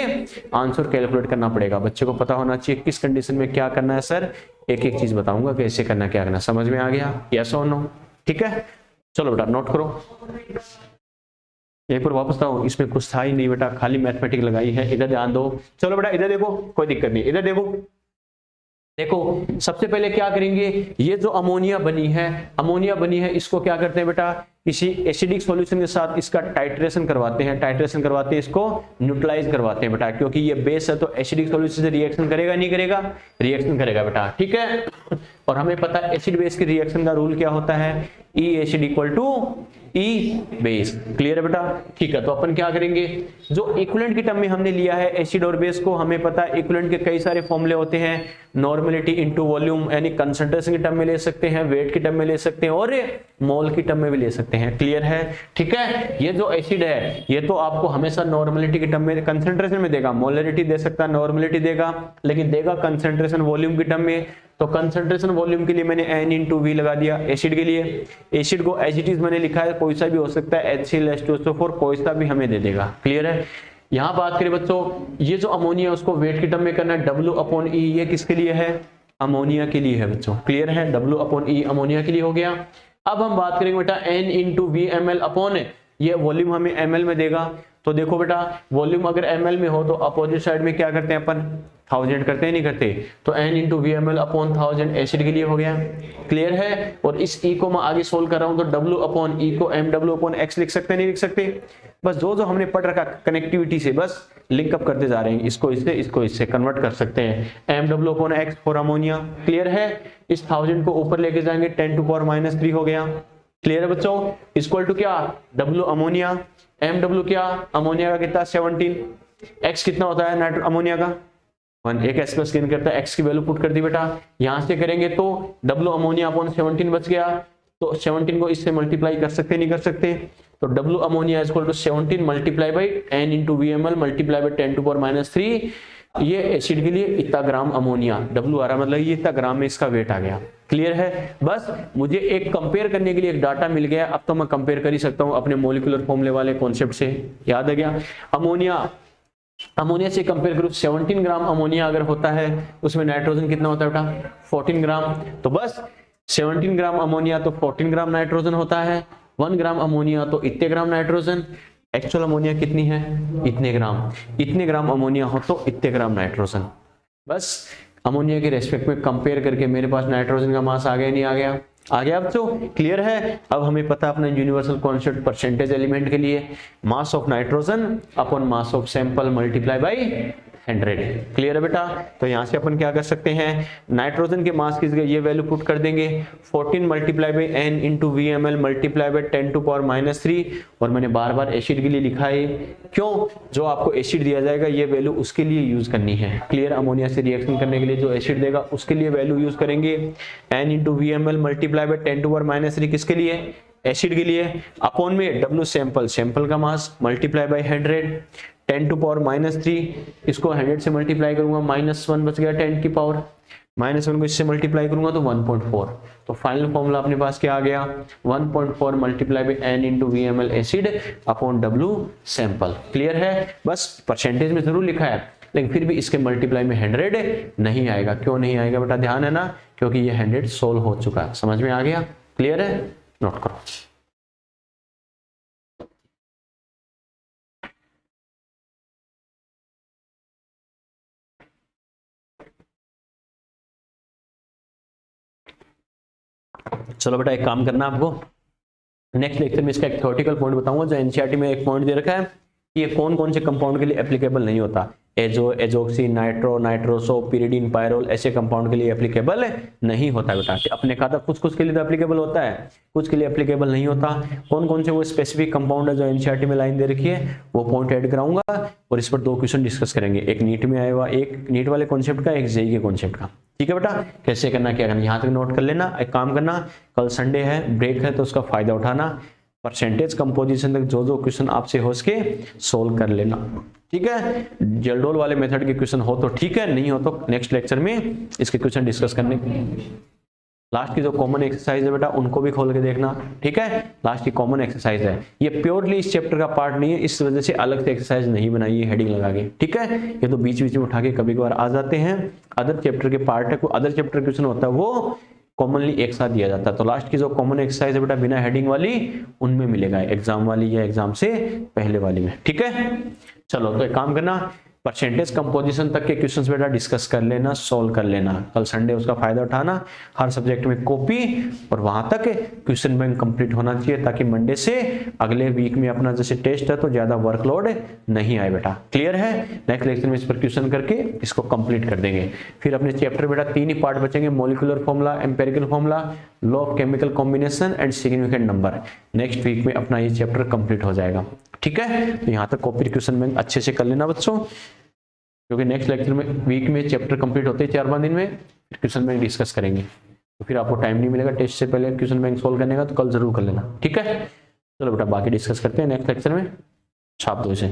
आंसर कैलकुलेट करना पड़ेगा। बच्चे को पता होना चाहिए किस कंडीशन में क्या करना है। सर एक एक चीज बताऊंगा कैसे करना क्या करना। समझ में आ गया? यस और नो? ठीक है, चलो बेटा नोट करो। एक बार वापस आओ, इसमें कुछ था ही नहीं बेटा, खाली मैथमेटिक लगाई है। इधर ध्यान दो। चलो बेटा इधर देखो, कोई दिक्कत नहीं, इधर देखो। देखो सबसे पहले क्या करेंगे, ये जो अमोनिया बनी है इसको क्या करते हैं बेटा, किसी एसिडिक सॉल्यूशन के साथ इसका टाइट्रेशन करवाते हैं, इसको न्यूट्रलाइज करवाते हैं बेटा। क्योंकि ये बेस है तो एसिडिक सॉल्यूशन से रिएक्शन करेगा नहीं करेगा? रिएक्शन करेगा बेटा। ठीक है, और हमें पता है एसिड बेस की रिएक्शन का रूल क्या होता है, E acid equal to E base. Clear है बेटा? ठीक है, तो अपन क्या करेंगे, जो इक्विवेलेंट की टर्म में हमने लिया है एसिड और बेस को, हमें पता है इक्विवेलेंट के कई सारे फॉर्मूले होते हैं। नॉर्मेलिटी इनटू वॉल्यूम, यानी कंसंट्रेशन की टर्म में ले सकते हैं, वेट की टर्म में ले सकते हैं और मोल की टर्म में भी ले सकते हैं। क्लियर है? ठीक है, ये जो एसिड है ये तो आपको हमेशा नॉर्मेलिटी की टर्म में कंसंट्रेशन में देगा, मोलरिटी दे सकता है, नॉर्मेलिटी देगा, लेकिन देगा कंसंट्रेशन वॉल्यूम की टर्म में। तो कंसंट्रेशन वॉल्यूम के लिए मैंने N इंटू वी लगा दिया। एसिड के लिए, एसिड को एज इट इज मैंने लिखा है, कोई सा भी हो सकता है, HCl कोई सा भी हमें दे देगा। क्लियर है? यहां बात करें बच्चों, ये जो अमोनिया उसको वेट की टर्म में करना है, W/E, ये किसके लिए है, अमोनिया के लिए है बच्चों। क्लियर है? W/E अमोनिया के लिए हो गया। अब हम बात करेंगे बेटा N into V ml upon, ये वॉल्यूम हमें ml में देगा। तो देखो बेटा वॉल्यूम अगर ml में हो तो अपोजिट साइड में क्या करते हैं अपन, 1000 करते हैं नहीं करते? तो N into V ml upon 1000 acid के लिए हो गया। क्लियर है? और इस E को मैं आगे सोल्व कर रहा हूं तो W/E को MW/X लिख सकते हैं नहीं लिख सकते? बस जो जो हमने पढ़ रखा कनेक्टिविटी से बस लिंकअप करते जा रहे हैं, इसको इससे कन्वर्ट कर सकते हैं। MW/X for ammonia. क्लियर है? इस 1000 को ऊपर लेके जाएंगे 10⁻³ हो गया। क्लियर है बच्चों? इक्वल टू क्या, W अमोनिया, MW क्या, अमोनिया का कितना 17, X कितना होता है नाइट्रो अमोनिया का 1, एक S प्लस गेन करता है, X की वैल्यू पुट कर दी बेटा। यहां से करेंगे तो W अमोनिया अपॉन 17 बच गया, तो 17 को इससे मल्टीप्लाई कर सकते नहीं कर सकते? तो W ammonia equal to 17 multiply by N into V ml multiply by 10⁻³ ये एसिड के लिए इतना ग्राम अमोनिया, W आ रहा मतलब ये इतना ग्राम में इसका वेट आ गया। क्लियर है? बस मुझे एक कंपेयर करने के लिए एक डाटा मिल गया, अब तो मैं कंपेयर कर ही सकता हूं अपने मोलिकुलर फॉर्मूले वाले कॉन्सेप्ट से। याद आ गया? अमोनिया से कंपेयर करूं, 17 ग्राम अमोनिया अगर होता है उसमें नाइट्रोजन कितना होता है बेटा, 14 ग्राम। तो बस 17 ग्राम अमोनिया तो 14 ग्राम नाइट्रोजन होता है, 1 ग्राम अमोनिया तो इतने ग्राम नाइट्रोजन। एक्चुअल अमोनिया कितनी है, इतने ग्राम अमोनिया हो तो इतने ग्राम नाइट्रोजन। बस अमोनिया के रेस्पेक्ट में कंपेयर करके मेरे पास नाइट्रोजन का मास आ गया नहीं आ गया? आ गया बच्चों? क्लियर है? अब हमें पता अपना यूनिवर्सल कॉन्स्टेंट परसेंटेज एलिमेंट के लिए, मास of nitrogen upon mass of sample multiply by 100। Clear है बेटा? तो यहां से अपन क्या कर सकते हैं, नाइट्रोजन के मास की जगह ये वैल्यू पुट कर देंगे 14 multiply by N into V ml multiply by 10⁻³ और मैंने बार बार एसिड के लिए लिखा है, क्यों, जो आपको एसिड दिया जाएगा ये वैल्यू उसके लिए यूज करनी है। क्लियर? अमोनिया से रिएक्शन करने के लिए जो एसिड देगा उसके लिए वैल्यू यूज करेंगे। N into V ml multiply by 10⁻³ किसके लिए, एसिड के लिए, अपॉन में W सैंपल का मास मल्टीप्लाई बाई 100, 10⁻³ इसको 100 से मल्टीप्लाई करूंगा, -1 बच गया, 10 की पावर -1 को इससे मल्टीप्लाई करूंगा तो 1.4। तो फाइनल फॉर्मूला अपने पास क्या आ गया, 1.4 multiply by N into V ml acid upon W sample. Clear है? बस परसेंटेज में जरूर लिखा है लेकिन फिर भी इसके मल्टीप्लाई में 100 नहीं आएगा। क्यों नहीं आएगा बेटा, ध्यान है ना, क्योंकि ये 100 सोल्व हो चुका है। समझ में आ गया? क्लियर है? नोट करो। चलो बेटा एक काम करना आपको, नेक्स्ट लेक्चर में इसका एक थ्योरेटिकल पॉइंट बताऊंगा। जो एनसीईआरटी में एक पॉइंट दे रखा है कि ये कौन कौन से कंपाउंड के लिए एप्लीकेबल नहीं होता। Azo, azoxy, nitro, nitroso, pyridine, pyrrole, ऐसे कंपाउंड के लिए एप्लीकेबल नहीं होता बेटा। अपने कहा था कुछ कुछ के लिए तो एप्लीकेबल होता है, कुछ के लिए एप्लीकेबल नहीं होता। कौन कौन से वो स्पेसिफिक कंपाउंड है जो एनसीईआरटी में लाइन दे रखी है, वो पॉइंट ऐड कराऊंगा और इस पर 2 क्वेश्चन डिस्कस करेंगे। एक नीट में आएगा, एक नीट वाले कॉन्सेप्ट का, एक जेईई के कॉन्सेप्ट का। ठीक है बेटा, कैसे करना क्या करना यहाँ तक नोट कर लेना। एक काम करना, कल संडे है, ब्रेक है, तो उसका फायदा उठाना। परसेंटेज कंपोजिशन तक जो जो क्वेश्चन आपसे हो सके सोल्व कर लेना। ठीक है, जल्डोल वाले मेथड के क्वेश्चन हो तो ठीक है, नहीं हो तो नेक्स्ट लेक्चर में इसके क्वेश्चन डिस्कस करने। लास्ट की जो कॉमन एक्सरसाइज है बेटा उनको भी खोल के देखना। ठीक है, लास्ट की कॉमन एक्सरसाइज है, ये प्योरली इस चैप्टर का पार्ट नहीं है, इस वजह से अलग से एक्सरसाइज नहीं बनाई है हेडिंग लगा के। ठीक है, ये तो बीच बीच में उठा के कभी कभार आ जाते हैं, अदर चैप्टर के पार्ट है, कोई अदर चैप्टर क्वेश्चन होता है वो कॉमनली एक साथ दिया जाता है। तो लास्ट की जो कॉमन एक्सरसाइज है बेटा बिना हेडिंग वाली उनमें मिलेगा, एग्जाम वाली या एग्जाम से पहले वाली में। ठीक है, चलो तो एक काम करना, परसेंटेज कंपोजिशन तक के क्वेश्चंस बेटा डिस्कस कर लेना, सॉल्व कर लेना। कल संडे उसका फायदा उठाना, हर सब्जेक्ट में कॉपी और वहां तक क्वेश्चन बैंक कंप्लीट होना चाहिए, ताकि मंडे से अगले वीक में अपना जैसे टेस्ट है तो ज्यादा वर्कलोड नहीं आए बेटा। क्लियर है, नेक्स्ट लेक्चर में इस पर क्वेश्चन करके इसको कंप्लीट कर देंगे। फिर अपने चैप्टर बेटा 3 ही पार्ट बचेंगे, molecular formula, empirical formula, law of chemical combination and significant number. Next week में अपना ये चैप्टर कंप्लीट हो जाएगा। ठीक है, तो यहाँ तक कॉपी क्वेश्चन बैंक अच्छे से कर लेना बच्चों, क्योंकि नेक्स्ट लेक्चर में वीक में चैप्टर कंप्लीट होते हैं 4-5 दिन में, क्वेश्चन बैंक डिस्कस करेंगे, तो फिर आपको टाइम नहीं मिलेगा टेस्ट से पहले क्वेश्चन बैंक सोल्व करने का, तो कल जरूर कर लेना। ठीक है, चलो बेटा बाकी डिस्कस करते हैं नेक्स्ट लेक्चर में, छाप दो इसे।